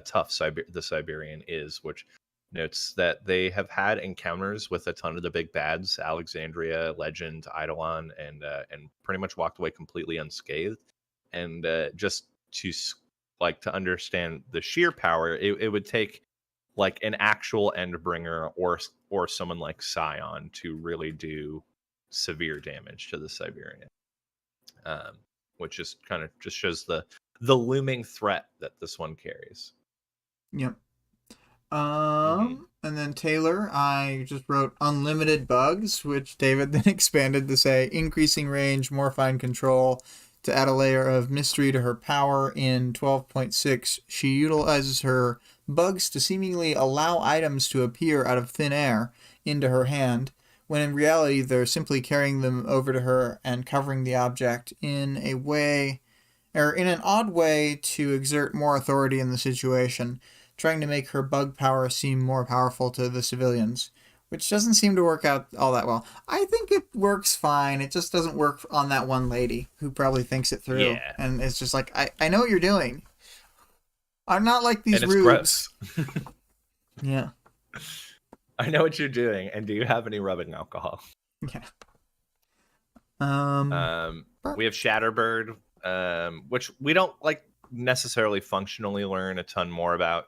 tough the Siberian is, which notes that they have had encounters with a ton of the big bads, Alexandria, Legend, Eidolon, and pretty much walked away completely unscathed. And just to like to understand the sheer power, it would take like an actual Endbringer or someone like Scion to really do severe damage to the Siberian, um, which just kind of just shows the looming threat that this one carries. Yep. Mm-hmm. And then Taylor, I just wrote unlimited bugs, which David then expanded to say increasing range, more fine control, to add a layer of mystery to her power. In 12.6, she utilizes her bugs to seemingly allow items to appear out of thin air into her hand, when in reality they're simply carrying them over to her and covering the object in a way, or in an odd way to exert more authority in the situation, trying to make her bug power seem more powerful to the civilians, which doesn't seem to work out all that well. I think it works fine. It just doesn't work on that one lady who probably thinks it through. Yeah. And it's just like, I know what you're doing. I'm not like these And it's rubes. gross. Yeah. I know what you're doing. And do you have any rubbing alcohol? Yeah. We have Shatterbird, which we don't like necessarily functionally learn a ton more about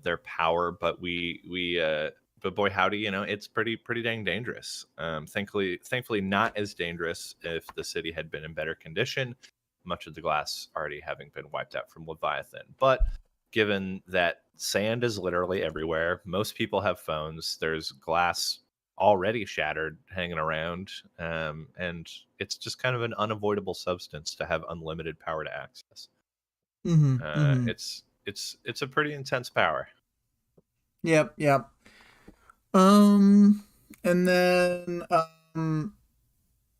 their power, but but boy howdy, it's pretty dang dangerous. Thankfully not as dangerous if the city had been in better condition, much of the glass already having been wiped out from Leviathan. But given that sand is literally everywhere, most people have phones, there's glass already shattered hanging around, and it's just kind of an unavoidable substance to have unlimited power to access. It's a pretty intense power. Yep. And then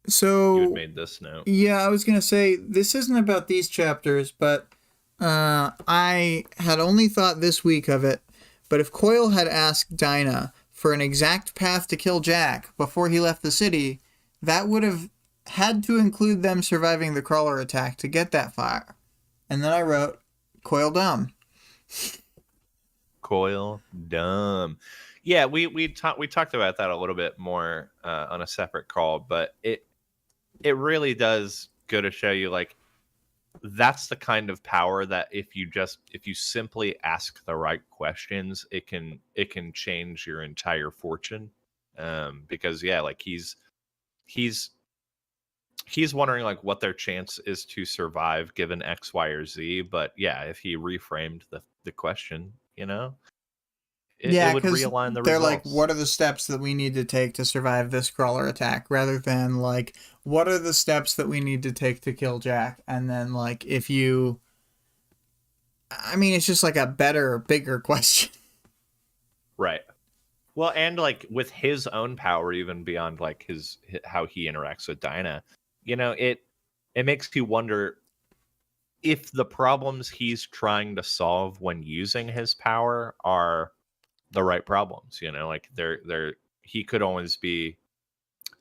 so You had made this note. Yeah, I was gonna say this isn't about these chapters, but I had only thought this week of it. But if Coil had asked Dinah for an exact path to kill Jack before he left the city, that would have had to include them surviving the crawler attack to get that fire. And then I wrote, Coil dumb. Coil dumb. Yeah, we talked about that a little bit more on a separate call, but it really does go to show you, like, that's the kind of power that if you simply ask the right questions, it can change your entire fortune. Because yeah, like he's wondering like what their chance is to survive given X, Y, or Z. But yeah, if he reframed the question, it would realign the they're results. like, what are the steps that we need to take to survive this crawler attack, rather than like, what are the steps that we need to take to kill Jack? And then like, it's just like a better, bigger question. Right. Well, and like with his own power, even beyond like how he interacts with Dinah, it makes you wonder if the problems he's trying to solve when using his power are the right problems. Like he could always be.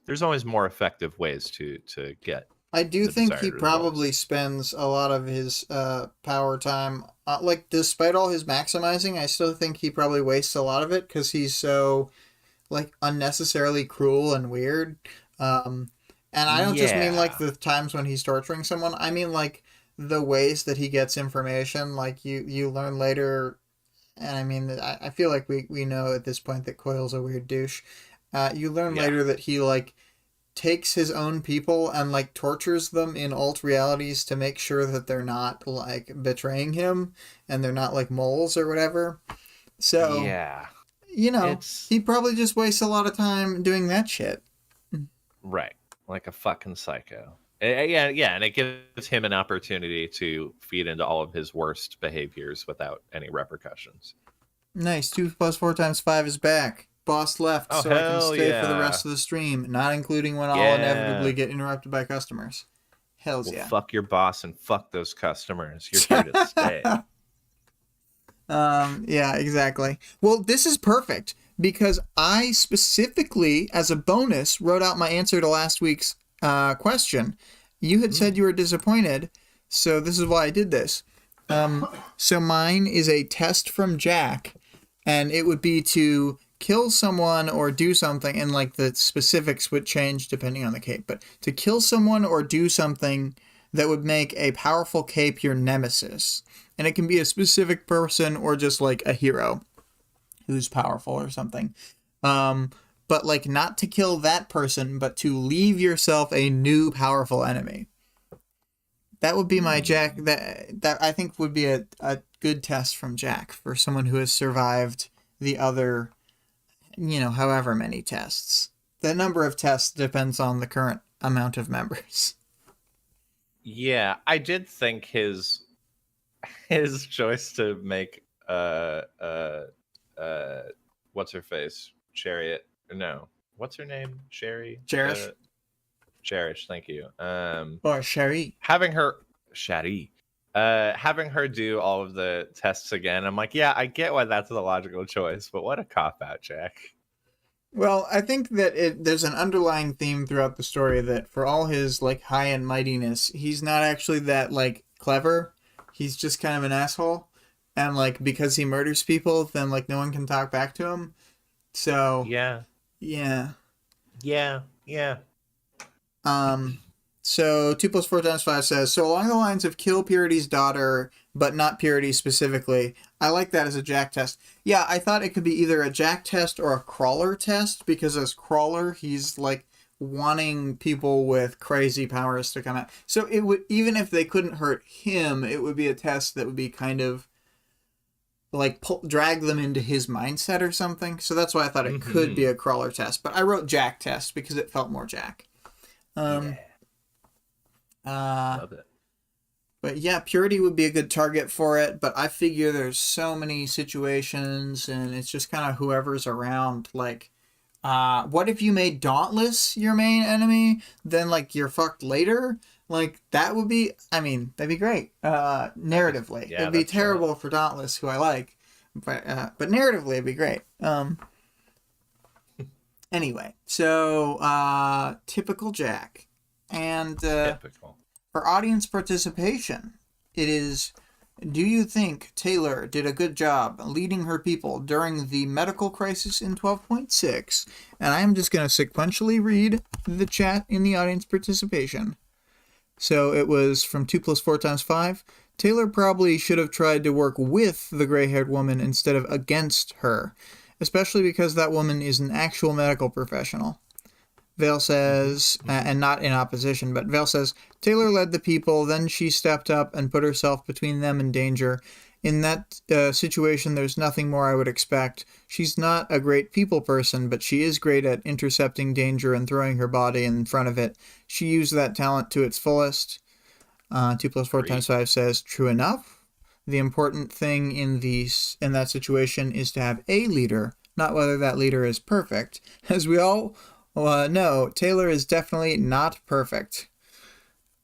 There's always more effective ways to get. I do think he probably results. spends a lot of his power time, like despite all his maximizing, I still think he probably wastes a lot of it because he's so like unnecessarily cruel and weird. And I don't just mean like the times when he's torturing someone. I mean like the ways that he gets information. Like you learn later, and I feel like we know at this point that Coil's a weird douche. You learn later that he like takes his own people and like tortures them in alt realities to make sure that they're not like betraying him and they're not like moles or whatever. So yeah, he probably just wastes a lot of time doing that shit. Right. like a fucking psycho. Yeah, yeah, and it gives him an opportunity to feed into all of his worst behaviors without any repercussions. Nice. 2 plus 4 times 5 is back. Boss left, Oh, so I can hell stay for the yeah. rest of the stream, not including when I'll inevitably Yeah. get interrupted by customers. Hells Well, yeah. fuck your boss and fuck those customers. You're here to stay. Yeah, exactly. Well, this is perfect because I specifically, as a bonus, wrote out my answer to last week's question. You had said you were disappointed, so this is why I did this. So mine is a test from Jack, and it would be to kill someone or do something, and like the specifics would change depending on the cape, but to kill someone or do something that would make a powerful cape your nemesis. And it can be a specific person or just like a hero who's powerful or something. But like not to kill that person, but to leave yourself a new powerful enemy. That would be my Jack. That I think would be a good test from Jack for someone who has survived the other, however many tests. The number of tests depends on the current amount of members. Yeah, I did think his choice to make what's her face? Chariot. No. What's her name? Sherry? Cherish Cherish, thank you. or Sherry. Having her having her do all of the tests again, I'm like, yeah, I get why that's the logical choice, but what a cop out, Jack. Well, I think that there's an underlying theme throughout the story that for all his like high and mightiness, he's not actually that like clever. He's just kind of an asshole, and like because he murders people, then like no one can talk back to him. So Yeah. yeah. Yeah. Yeah. So 2 plus 4 times 5 says, so along the lines of kill Purity's daughter, but not Purity specifically. I like that as a Jack test. Yeah, I thought it could be either a Jack test or a Crawler test, because as Crawler, he's like wanting people with crazy powers to come out. So it would, even if they couldn't hurt him, it would be a test that would be kind of like drag them into his mindset or something. So that's why I thought it could be a Crawler test. But I wrote Jack test because it felt more Jack. Love it. But yeah, Purity would be a good target for it, but I figure there's so many situations and it's just kind of whoever's around. Like, what if you made Dauntless your main enemy, then like you're fucked later? Like, that would be, I mean, that'd be great. Narratively. Yeah, it'd be terrible for Dauntless, who I like, but narratively it'd be great. Anyway, so typical Jack. And typical. For audience participation, it is, do you think Taylor did a good job leading her people during the medical crisis in 12.6? And I am just going to sequentially read the chat in the audience participation. So it was from 2 plus 4 times 5. Taylor probably should have tried to work with the gray-haired woman instead of against her, especially because that woman is an actual medical professional. Vale says, and not in opposition, but Vale says, Taylor led the people, then she stepped up and put herself between them and danger. In that situation, there's nothing more I would expect. She's not a great people person, but she is great at intercepting danger and throwing her body in front of it. She used that talent to its fullest. 2 plus 4 times 5 says, true enough. The important thing in that situation is to have a leader, not whether that leader is perfect. As we all no, Taylor is definitely not perfect.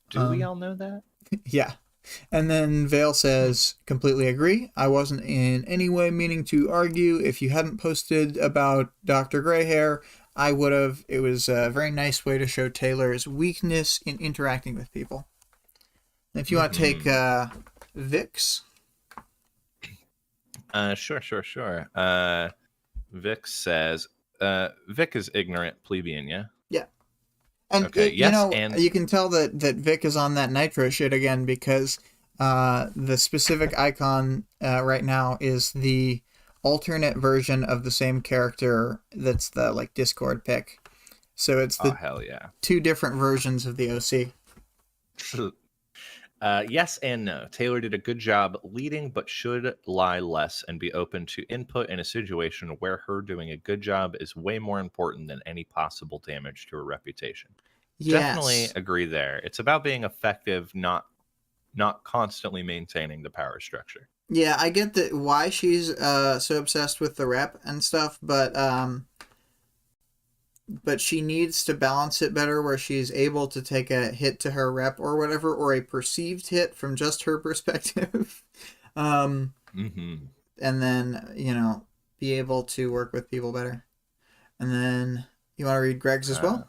Do we all know that? Yeah. And then Vale says, completely agree. I wasn't in any way meaning to argue. If you hadn't posted about Dr. Greyhair, I would have. It was a very nice way to show Taylor's weakness in interacting with people. If you want to take Vix. Sure. Vic says, Vic is ignorant plebeian, yeah? Yeah. And okay, you can tell that Vic is on that Nitro shit again because the specific icon right now is the alternate version of the same character that's the like Discord pick. So it's the hell yeah. 2 different versions of the OC. Yes and no. Taylor did a good job leading, but should lie less and be open to input in a situation where her doing a good job is way more important than any possible damage to her reputation. Definitely Yes. agree there. It's about being effective, not constantly maintaining the power structure. Yeah, I get that why she's so obsessed with the rep and stuff, but she needs to balance it better where she's able to take a hit to her rep or whatever, or a perceived hit from just her perspective. um, Mm-hmm. and then, be able to work with people better. And then you want to read Greg's as well?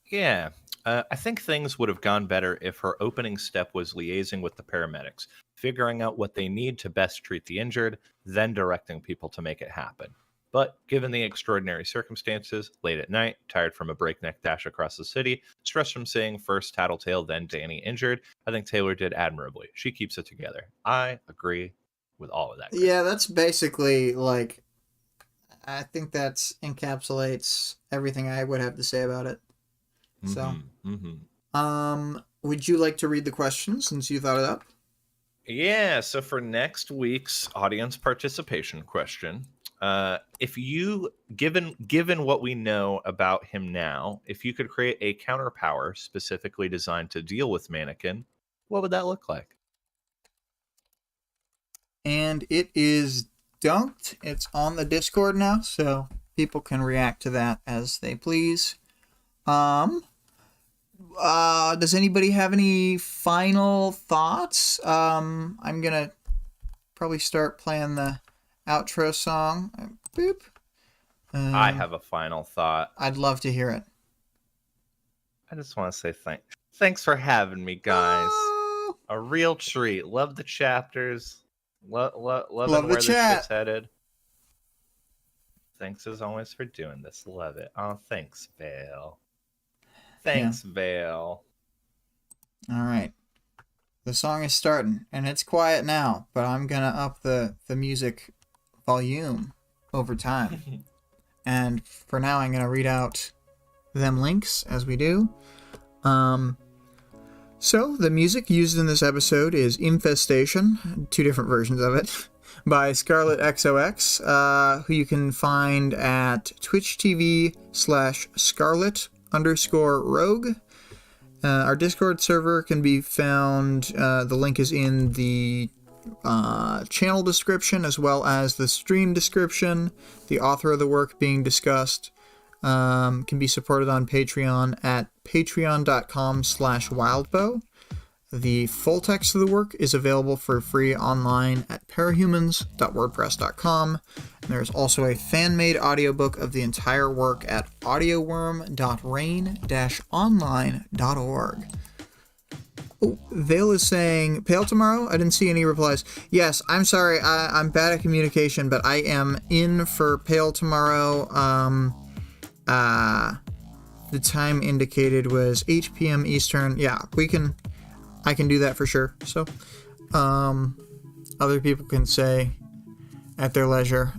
Yeah. I think things would have gone better if her opening step was liaising with the paramedics, figuring out what they need to best treat the injured, then directing people to make it happen. But given the extraordinary circumstances, late at night, tired from a breakneck dash across the city, stressed from seeing first Tattletale, then Danny injured, I think Taylor did admirably. She keeps it together. I agree with all of that, Greg. Yeah, that's basically like, I think that encapsulates everything I would have to say about it. So, would you like to read the question since you thought it up? Yeah, so for next week's audience participation question, if you given what we know about him now, if you could create a counter power specifically designed to deal with Mannequin, what would that look like? And it is dunked. It's on the Discord now, so people can react to that as they please. Does anybody have any final thoughts? I'm gonna probably start playing the outro song. Boop. I have a final thought. I'd love to hear it. I just want to say thanks for having me, guys. Oh, A real treat. Love the chapters. Loving love where the this chat. shit's headed. Thanks as always for doing this. Love it. Oh, thanks, Vale. Thanks, Vale. All right. The song is starting, and it's quiet now, but I'm going to up the music volume over time. And for now, I'm going to read out them links as we do. So, the music used in this episode is Infestation, 2 different versions of it, by ScarlettXOX, who you can find at twitch.tv/Scarlett_Rogue. Our Discord server can be found, the link is in the channel description as well as the stream description. The author of the work being discussed can be supported on Patreon at patreon.com/wildbow. The full text of the work is available for free online at parahumans.wordpress.com. And there's also a fan-made audiobook of the entire work at audioworm.rain-online.org. Oh, Vale is saying, Pale tomorrow? I didn't see any replies. Yes, I'm sorry, I'm bad at communication, but I am in for Pale tomorrow. The time indicated was 8 p.m. Eastern. Yeah, I can do that for sure. So, other people can say at their leisure.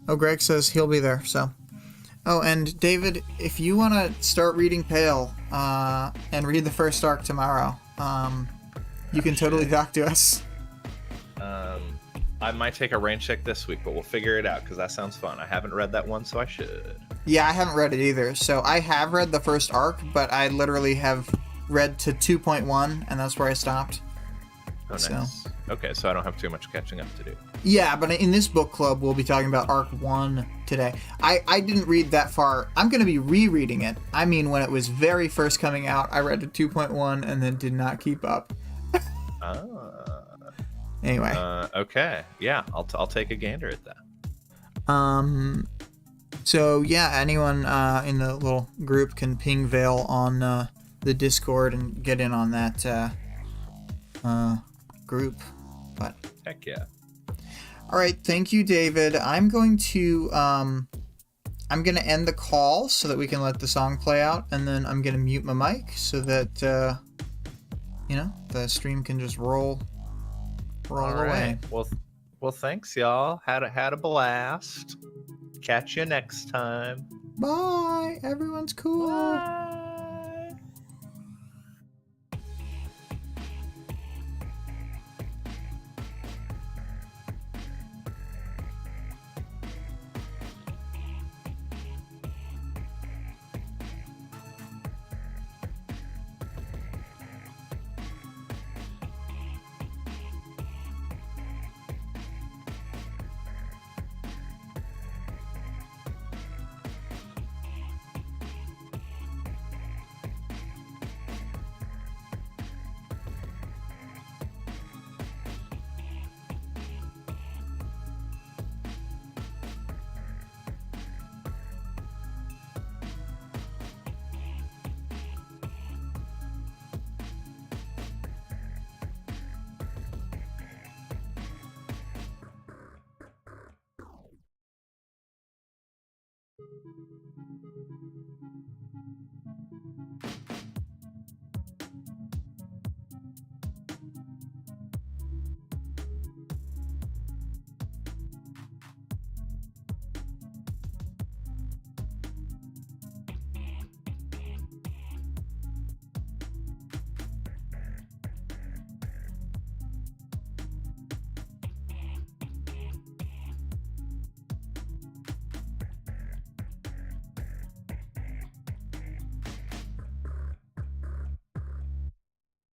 Greg says he'll be there, so. Oh, and David, if you want to start reading Pale, and read the first arc tomorrow, you can totally talk to us. I might take a rain check this week, but we'll figure it out, because that sounds fun. I haven't read that one, so I should. Yeah, I haven't read it either. So I have read the first arc, but I literally have read to 2.1, and that's where I stopped. Oh, nice. So. Okay, so I don't have too much catching up to do. Yeah, but in this book club, we'll be talking about Arc 1 today. I didn't read that far. I'm going to be rereading it. I mean, when it was very first coming out, I read to 2.1 and then did not keep up. Anyway. Okay. Yeah, I'll take a gander at that. So, yeah, anyone in the little group can ping Vale on the Discord and get in on that group. But heck yeah. All right, thank you, David. I'm going to end the call so that we can let the song play out, and then I'm going to mute my mic so that the stream can just roll away. Well, thanks, y'all. Had a blast. Catch you next time. Bye. Everyone's cool. Bye.